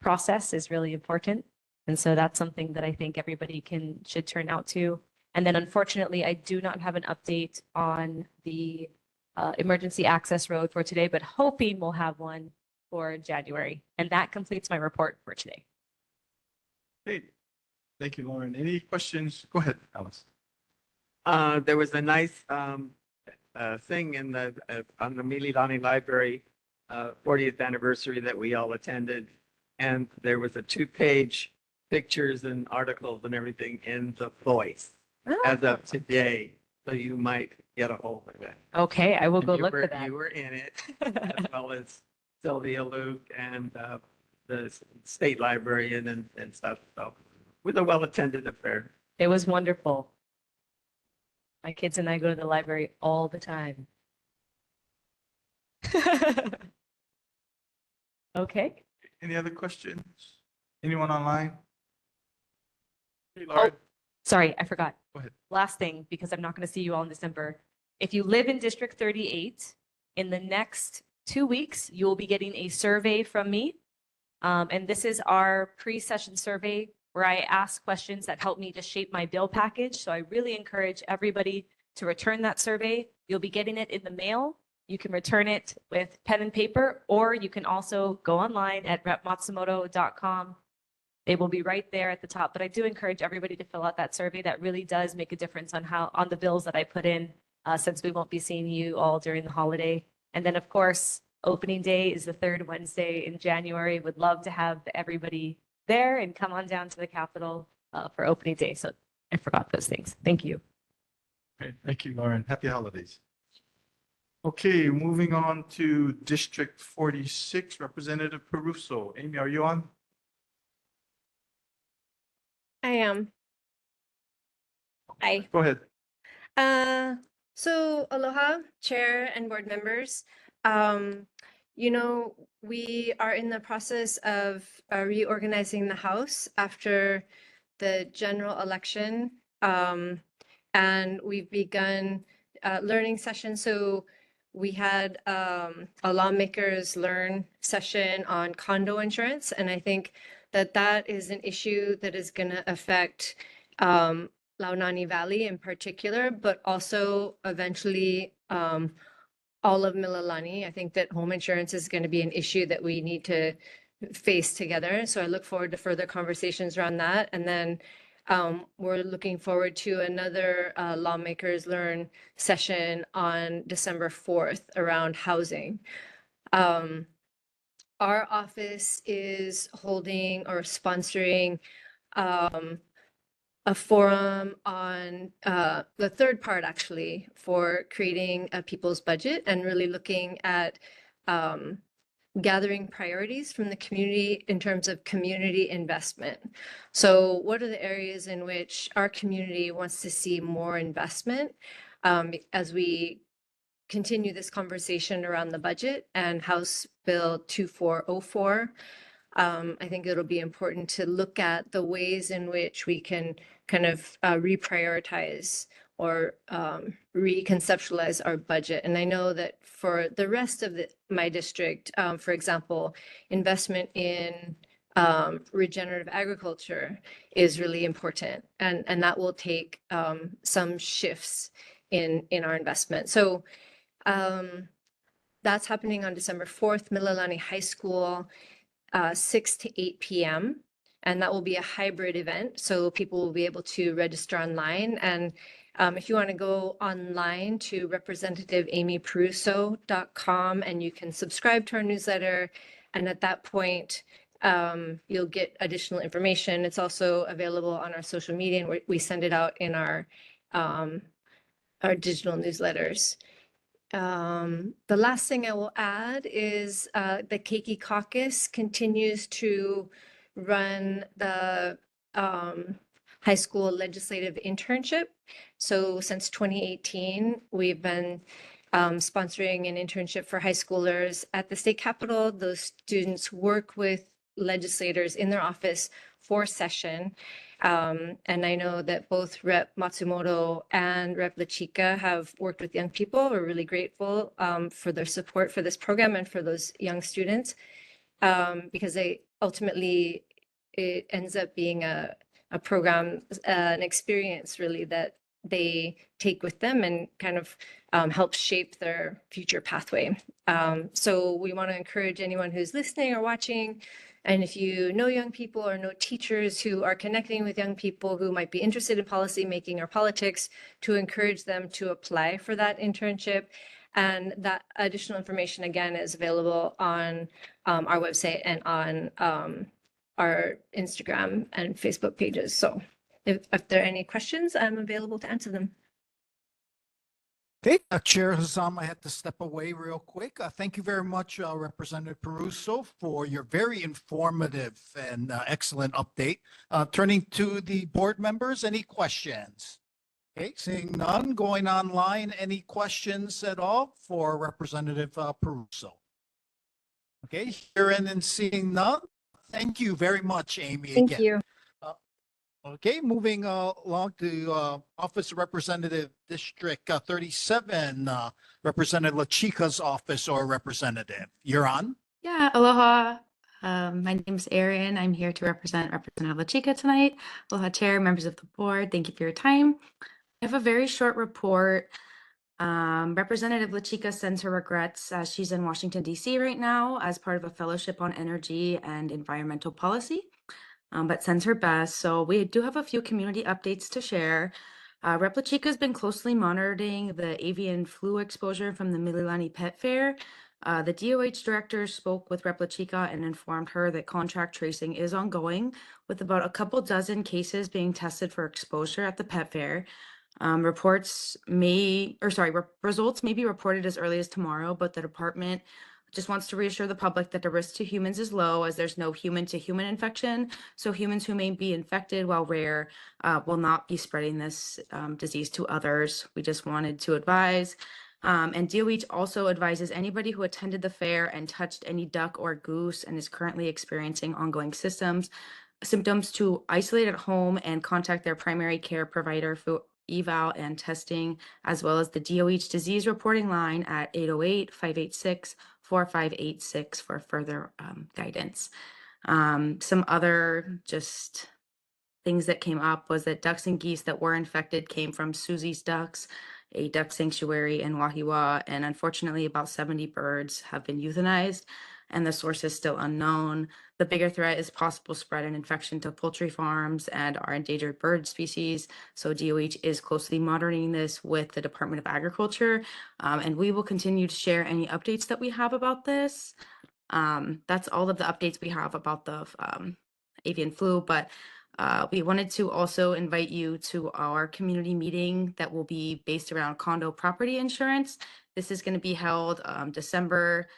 process is really important. And so that's something that I think everybody should turn out to. And then unfortunately, I do not have an update on the emergency access road for today, but hoping we'll have one for January. And that completes my report for today. Hey, thank you, Lauren. Any questions? Go ahead, Alice. There was a nice thing in on the Mililani Library 40th anniversary that we all attended, and there was a 2-page pictures and articles and everything in The Voice as of today. So you might get a hold of it. Okay, I will And go you look were- for that. You were in it, as well as Sylvia Luke and the state librarian and stuff. So with a well-attended affair. It was wonderful. My kids and I go to the library all the time. Okay. Any other questions? Anyone online? Hey, Oh, Lauren. sorry, I forgot. Go ahead. Last thing, because I'm not going to see you all in December. If you live in District 38, in the next 2 weeks, you will be getting a survey from me. And this is our pre-session survey where I ask questions that help me to shape my bill package. So I really encourage everybody to return that survey. You'll be getting it in the mail. You can return it with pen and paper, or you can also go online at repmatsumoto.com. They will be right there at the top. But I do encourage everybody to fill out that survey. That really does make a difference on the bills that I put in, since we won't be seeing you all during the holiday. And then, of course, opening day is the third Wednesday in January. Would love to have everybody there and come on down to the Capitol for opening day. So I forgot those things. Thank you. Okay, thank you, Lauren. Happy holidays. Okay, moving on to District 46, Representative Peruso. Amy, are you on? I am. Hi. Go ahead. So aloha, chair and board members. We are in the process of reorganizing the House after the general election. And we've begun learning sessions. So we had a lawmakers learn session on condo insurance. And I think that is an issue that is going to affect Launani Valley in particular, but also eventually all of Mililani. I think that home insurance is going to be an issue that we need to face together. So I look forward to further conversations around that. And then we're looking forward to another lawmakers learn session on December 4th around housing. Our office is holding or sponsoring a forum on the third part actually for creating a people's budget and really looking at gathering priorities from the community in terms of community investment. So what are the areas in which our community wants to see more investment as we continue this conversation around the budget and House Bill 2404? I think it'll be important to look at the ways in which we can kind of reprioritize or reconceptualize our budget. And I know that for the rest of my district, for example, investment in regenerative agriculture is really important. And that will take some shifts in our investment. So that's happening on December 4th, Mililani High School, 6 to 8 p.m. And that will be a hybrid event. So people will be able to register online. And if you want to go online to representativeamyperuso.com and you can subscribe to our newsletter. And at that point, you'll get additional information. It's also available on our social media and we send it out in our digital newsletters. The last thing I will add is the Keiki Caucus continues to run the high school legislative internship. So since 2018, we've been sponsoring an internship for high schoolers at the state capitol. Those students work with legislators in their office for session. And I know that both Rep. Matsumoto and Rep. LaChica have worked with young people. We're really grateful for their support for this program and for those young students because ultimately it ends up being a program, an experience really that they take with them and kind of help shape their future pathway. So we want to encourage anyone who's listening or watching, and if you know young people or know teachers who are connecting with young people who might be interested in policy making or politics, to encourage them to apply for that internship. And that additional information, again, is available on our website and on our Instagram and Facebook pages. So if there are any questions, I'm available to answer them. Okay, Chair Hazam, I had to step away real quick. Thank you very much, Representative Peruso, for your very informative and excellent update. Turning to the board members, any questions? Okay, seeing none, going online, any questions at all for Representative Peruso? Okay, hearing and seeing none, thank you very much, Amy, Thank again. you. Okay, moving along to Office of Representative District 37, Representative La Chica's office or representative. You're on. Yeah, aloha. My name's Erin. I'm here to represent Representative La Chica tonight. Aloha Chair, members of the board, thank you for your time. I have a very short report. Representative La Chica sends her regrets as she's in Washington, D.C. right now as part of a fellowship on energy and environmental policy, but sends her best. So we do have a few community updates to share. Rep La Chica has been closely monitoring the avian flu exposure from the Mililani Pet Fair. The DOH director spoke with Rep La Chica and informed her that contract tracing is ongoing, with about a couple dozen cases being tested for exposure at the pet fair. Results may be reported as early as tomorrow, but the department just wants to reassure the public that the risk to humans is low as there's no human to human infection. So humans who may be infected, while rare, will not be spreading this disease to others. We just wanted to advise. And DOH also advises anybody who attended the fair and touched any duck or goose and is currently experiencing ongoing symptoms to isolate at home and contact their primary care provider for eval and testing, as well as the DOH disease reporting line at 808-586-4586 for further guidance. Some other just things that came up was that ducks and geese that were infected came from Susie's Ducks, a duck sanctuary in Wahiwa, and unfortunately about 70 birds have been euthanized, and the source is still unknown. The bigger threat is possible spread and infection to poultry farms and our endangered bird species. So DOH is closely monitoring this with the Department of Agriculture, and we will continue to share any updates that we have about this. That's all of the updates we have about the avian flu, but we wanted to also invite you to our community meeting that will be based around condo property insurance. This is going to be held December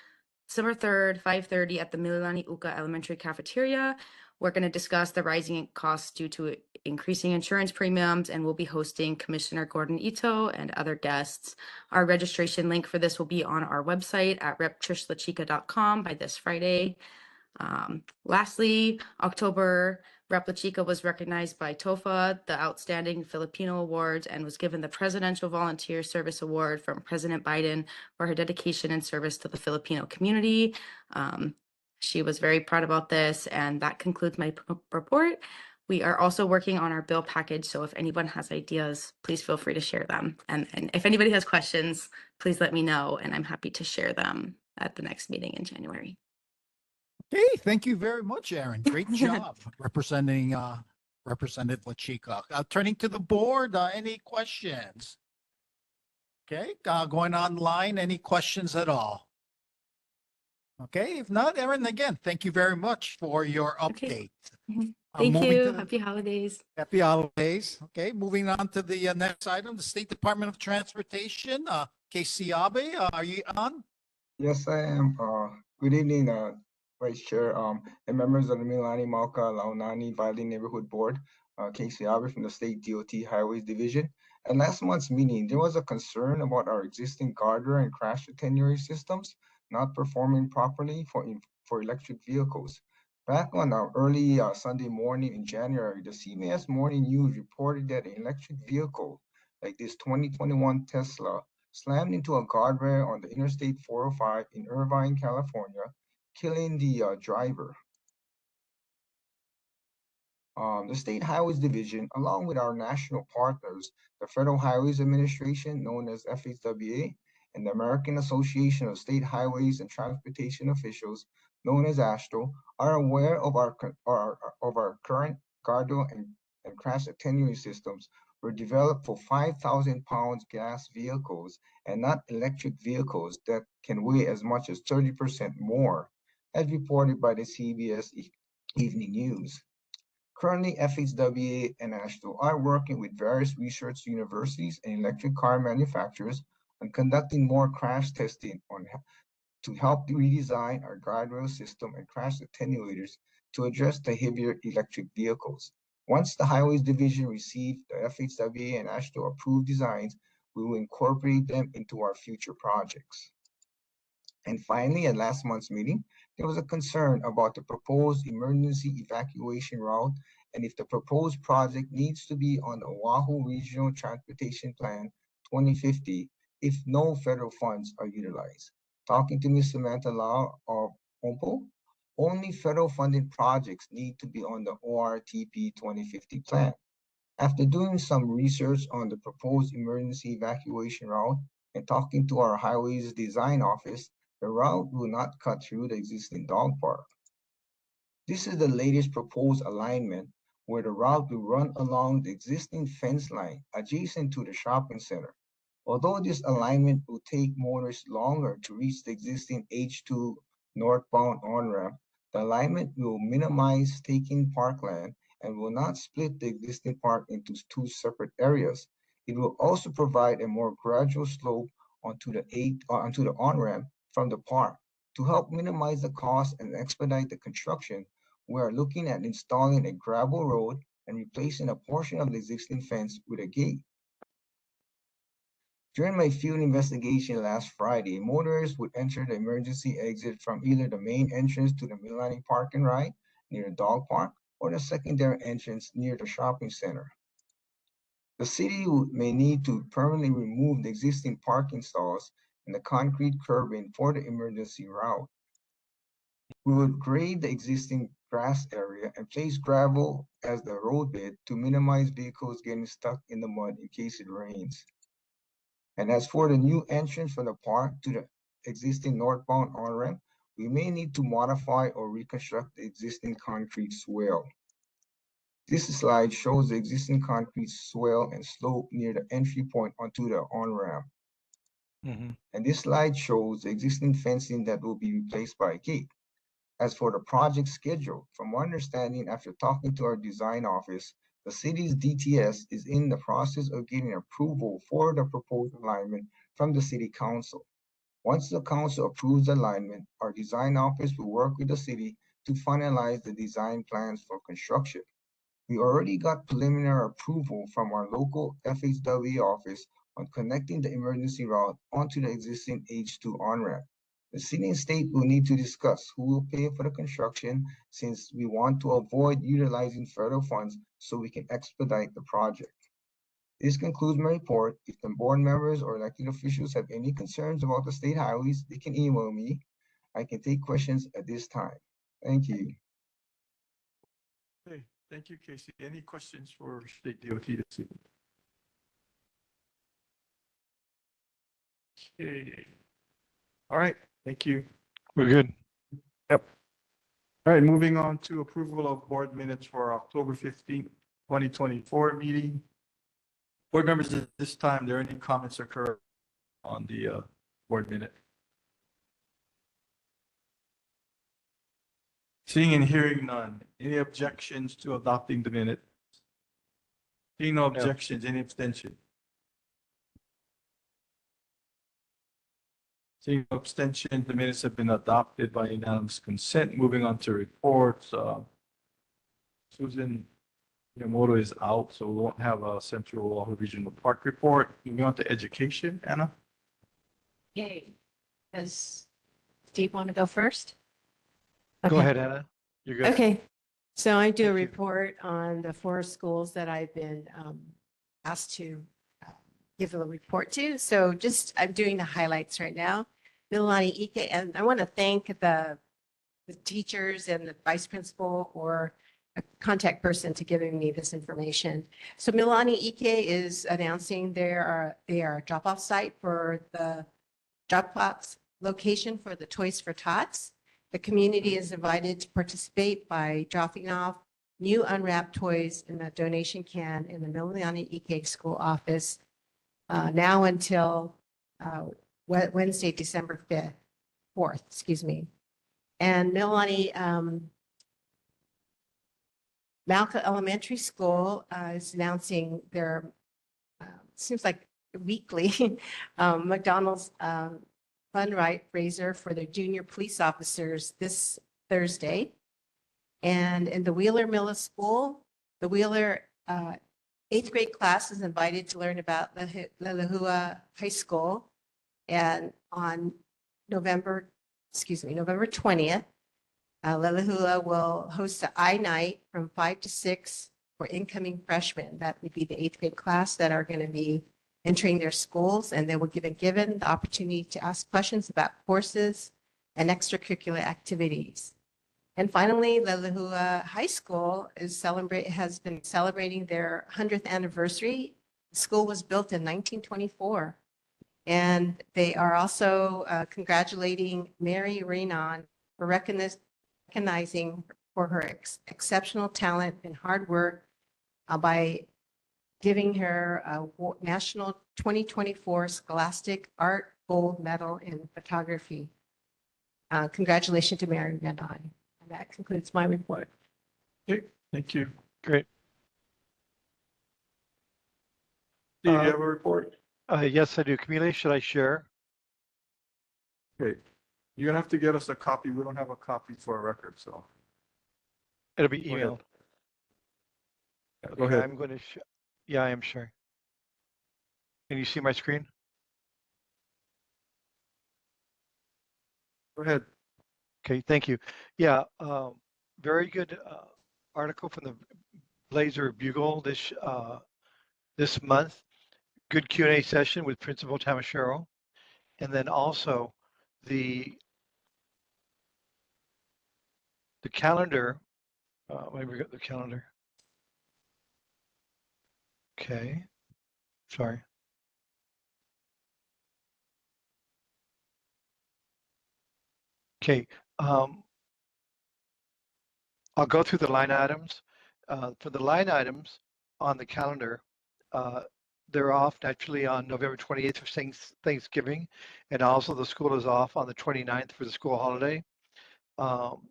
3rd, 5:30 at the Mililani Uka Elementary Cafeteria. We're going to discuss the rising costs due to increasing insurance premiums, and we'll be hosting Commissioner Gordon Ito and other guests. Our registration link for this will be on our website at reptrishlachica.com by this Friday. Lastly, October, Rep La Chica was recognized by TOFA, the Outstanding Filipino Awards, and was given the Presidential Volunteer Service Award from President Biden for her dedication and service to the Filipino community. She was very proud about this, and that concludes my report. We are also working on our bill package, so if anyone has ideas, please feel free to share them. And if anybody has questions, please let me know, and I'm happy to share them at the next meeting in January. Okay, thank you very much, Aaron. Great job representing Representative La Chica. Turning to the board, any questions? Okay, going online, any questions at all? Okay, if not, Aaron, again, thank you very much for your update. Thank moving you. to the- Happy holidays. Happy holidays. Okay, moving on to the next item, the State Department of Transportation. Casey Abe, are you on? Yes, I am. Good evening, Vice Chair, and members of the Mililani, Mauka, Launani Valley Neighborhood Board. Casey Abe from the State DOT Highways Division. At last month's meeting, there was a concern about our existing guardrail and crash attenuation systems not performing properly for electric vehicles. Back on early Sunday morning in January, the CBS Morning News reported that an electric vehicle like this 2021 Tesla slammed into a guardrail on the Interstate 405 in Irvine, California, killing the driver. The State Highways Division, along with our national partners, the Federal Highways Administration, known as FHWA, and the American Association of State Highways and Transportation Officials, known as AASHTO, are aware of our current guardrail and crash attenuation systems were developed for 5,000 pounds gas vehicles and not electric vehicles that can weigh as much as 30% more, as reported by the CBS Evening News. Currently, FHWA and AASHTO are working with various research universities and electric car manufacturers and conducting more crash testing to help redesign our guardrail system and crash attenuators to address the heavier electric vehicles. Once the Highways Division received the FHWA and AASHTO approved designs, we will incorporate them into our future projects. And finally, at last month's meeting, there was a concern about the proposed emergency evacuation route and if the proposed project needs to be on the Oahu Regional Transportation Plan 2050 if no federal funds are utilized. Talking to Ms. Samantha Lau of OMPO, only federal funded projects need to be on the ORTP 2050 plan. After doing some research on the proposed emergency evacuation route and talking to our highways design office, the route will not cut through the existing dog park. This is the latest proposed alignment where the route will run along the existing fence line adjacent to the shopping center. Although this alignment will take motorists longer to reach the existing H2 northbound on-ramp, the alignment will minimize taking parkland and will not split the existing park into two separate areas. It will also provide a more gradual slope onto the on-ramp from the park. To help minimize the cost and expedite the construction, we are looking at installing a gravel road and replacing a portion of the existing fence with a gate. During my field investigation last Friday, motorists would enter the emergency exit from either the main entrance to the Mililani Park and Ride near the dog park or the secondary entrance near the shopping center. The city may need to permanently remove the existing parking stalls and the concrete curbing for the emergency route. We would grade the existing grass area and place gravel as the road bed to minimize vehicles getting stuck in the mud in case it rains. And as for the new entrance from the park to the existing northbound on-ramp, we may need to modify or reconstruct the existing concrete swale. This slide shows the existing concrete swale and slope near the entry point onto the on-ramp. And this slide shows the existing fencing that will be replaced by a gate. As for the project schedule, from our understanding after talking to our design office, the city's DTS is in the process of getting approval for the proposed alignment from the city council. Once the council approves the alignment, our design office will work with the city to finalize the design plans for construction. We already got preliminary approval from our local FHWA office on connecting the emergency route onto the existing H2 on-ramp. The city and state will need to discuss who will pay for the construction since we want to avoid utilizing federal funds so we can expedite the project. This concludes my report. If the board members or elected officials have any concerns about the state highways, they can email me. I can take questions at this time. Thank you. Okay, thank you, Casey. Any questions for State DOT this evening? Okay. All right, thank you. We're good. Yep. All right, moving on to approval of board minutes for October 15th, 2024 meeting. Board members, at this time, there any comments occur on the board minute? Seeing and hearing none. Any objections to adopting the minute? Seeing no objections, any abstention? Seeing no abstention, the minutes have been adopted by unanimous consent. Moving on to reports. Susan Yamamoto is out, so we won't have a Central Oahu Regional Park report. Moving on to education, Anna? Yay. Does Steve want to go first? Go Okay. ahead, Anna. You're good. Okay, so I do a Thank you. report on the 4 schools that I've been asked to give a report to. So just, I'm doing the highlights right now. Mililani Ike, and I want to thank the teachers and the vice principal or a contact person to giving me this information. So Mililani Ike is announcing they are a drop-off site for the drop-off location for the Toys for Tots. The community is invited to participate by dropping off new unwrapped toys in a donation can in the Mililani Ike School office now until Wednesday, December 4th, excuse me. And Mililani Mauka Elementary School is announcing their, seems like weekly McDonald's fundraiser for their junior police officers this Thursday. And in the Wheeler Middle School, the Wheeler eighth grade class is invited to learn about the Lalahua High School. And on November 20th, Lalahua will host an I night from 5 to 6 for incoming freshmen. That would be the eighth grade class that are going to be entering their schools, and they will be given the opportunity to ask questions about courses and extracurricular activities. And finally, Lalahua High School has been celebrating their 100th anniversary. The school was built in 1924. And they are also congratulating Mary Raynon for recognizing for her exceptional talent and hard work by giving her a National 2024 Scholastic Art Gold Medal in Photography. Congratulations to Mary Raynon. And that concludes my report. Okay, thank you. Great. Do you have a report? Yes, I do. Camille, should I share? Okay, you're gonna have to get us a copy. We don't have a copy for a record, so. It'll be Go ahead. emailed. Go ahead. I'm going to, yeah, I am sharing. Can you see my screen? Go ahead. Okay, thank you. Yeah, very good article from the Blazer Bugle this month. Good Q&A session with Principal Tamashiro. And then also the calendar. Maybe we got the calendar. Okay, sorry. Okay, I'll go through the line items. For the line items on the calendar, they're off naturally on November 28th for Thanksgiving, and also the school is off on the 29th for the school holiday.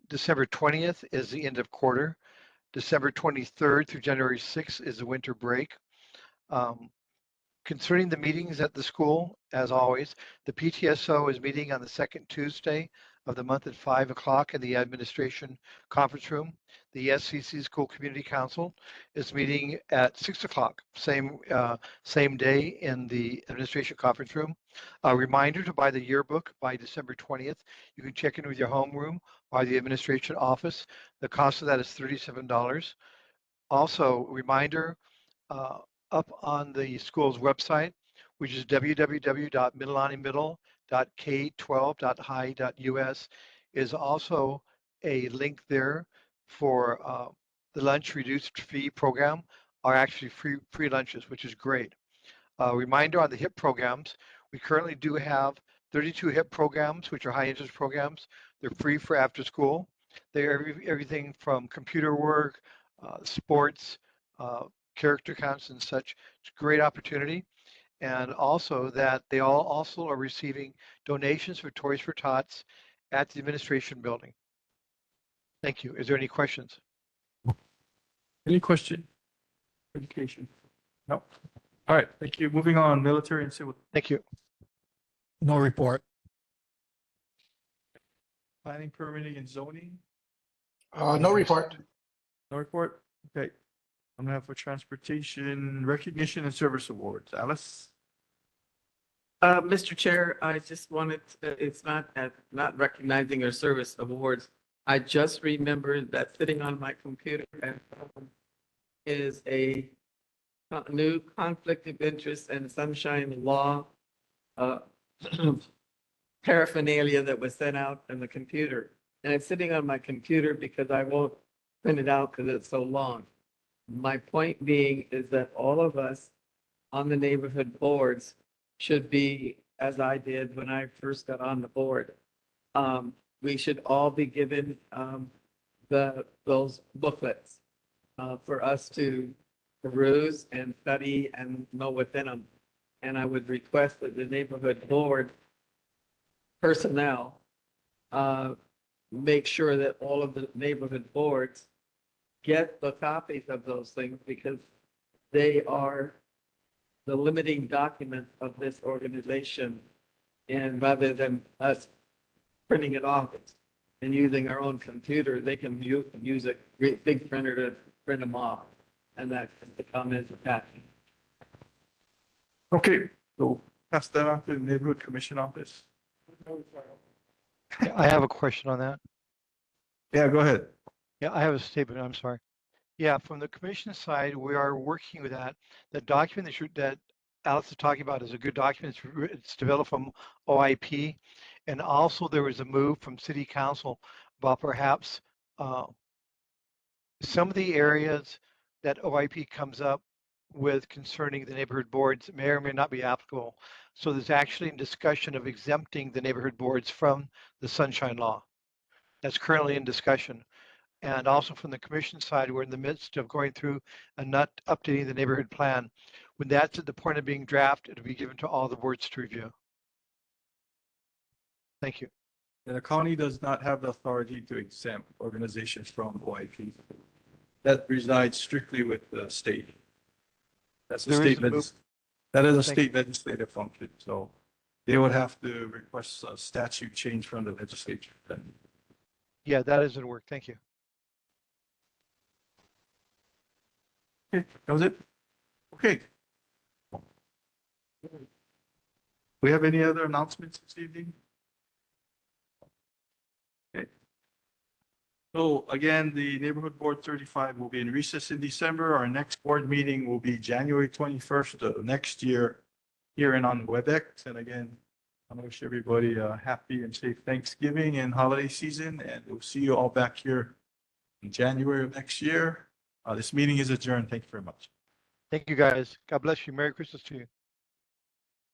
December 20th is the end of quarter. December 23rd through January 6th is the winter break. Concerning the meetings at the school, as always, the PTSO is meeting on the second Tuesday of the month at 5 o'clock in the administration conference room. The SCC School Community Council is meeting at 6 o'clock, same day in the administration conference room. A reminder to buy the yearbook by December 20th. You can check in with your homeroom or the administration office. The cost of that is $37. Also, reminder, up on the school's website, which is www.middlelanimiddle.k12.high.us, is also a link there for the lunch reduced fee program, are actually free lunches, which is great. Reminder on the HIP programs, we currently do have 32 HIP programs, which are high interest programs. They're free for after school. They're everything from computer work, sports, character counts and such. It's a great opportunity. And also that they all also are receiving donations for Toys for Tots at the administration building. Thank you. Is there any questions? Any question? Education? No. All right, thank you. Moving on, military and civil. Thank you. No report. Planning, permitting, and zoning. No report. No report. Okay. I'm gonna have for transportation, recognition and service awards. Alice? Mr. Chair, I just wanted, it's not recognizing our service awards. I just remembered that sitting on my computer at home is a new conflict of interest and sunshine law paraphernalia that was sent out on the computer. And it's sitting on my computer because I won't print it out because it's so long. My point being is that all of us on the neighborhood boards should be, as I did when I first got on the board. We should all be given those booklets for us to peruse and study and know within them. And I would request that the neighborhood board personnel make sure that all of the neighborhood boards get the copies of those things because they are the limiting document of this organization. And rather than us printing it off and using our own computer, they can use a great big printer to print them off. And that's the comment attachment. Okay, so pass that on to the neighborhood commission office. Yeah, I have a question on that. Yeah, go ahead. Yeah, I have a statement. I'm sorry. Yeah, from the commission side, we are working with that. The document that Alex is talking about is a good document. It's developed from OIP. And also there was a move from city council about perhaps some of the areas that OIP comes up with concerning the neighborhood boards may or may not be applicable. So there's actually a discussion of exempting the neighborhood boards from the sunshine law. That's currently in discussion. And also from the commission side, we're in the midst of going through and not updating the neighborhood plan. When that's at the point of being drafted, it'll be given to all the boards to review. Thank you. The county does not have the authority to exempt organizations from OIP. That resides strictly with the state. That's a There is state a move- that is a Thank state legislative function, so they would have to request a statute change from the legislature. Yeah, that is in work. Thank you. Okay, that was it? Okay. We have any other announcements this evening? Okay. So again, the Neighborhood Board 35 will be in recess in December. Our next board meeting will be January 21st of next year here and on WebEx. And again, I wish everybody a happy and safe Thanksgiving and holiday season, and we'll see you all back here in January of next year. This meeting is adjourned. Thank you very much. Thank you, guys. God bless you. Merry Christmas to you.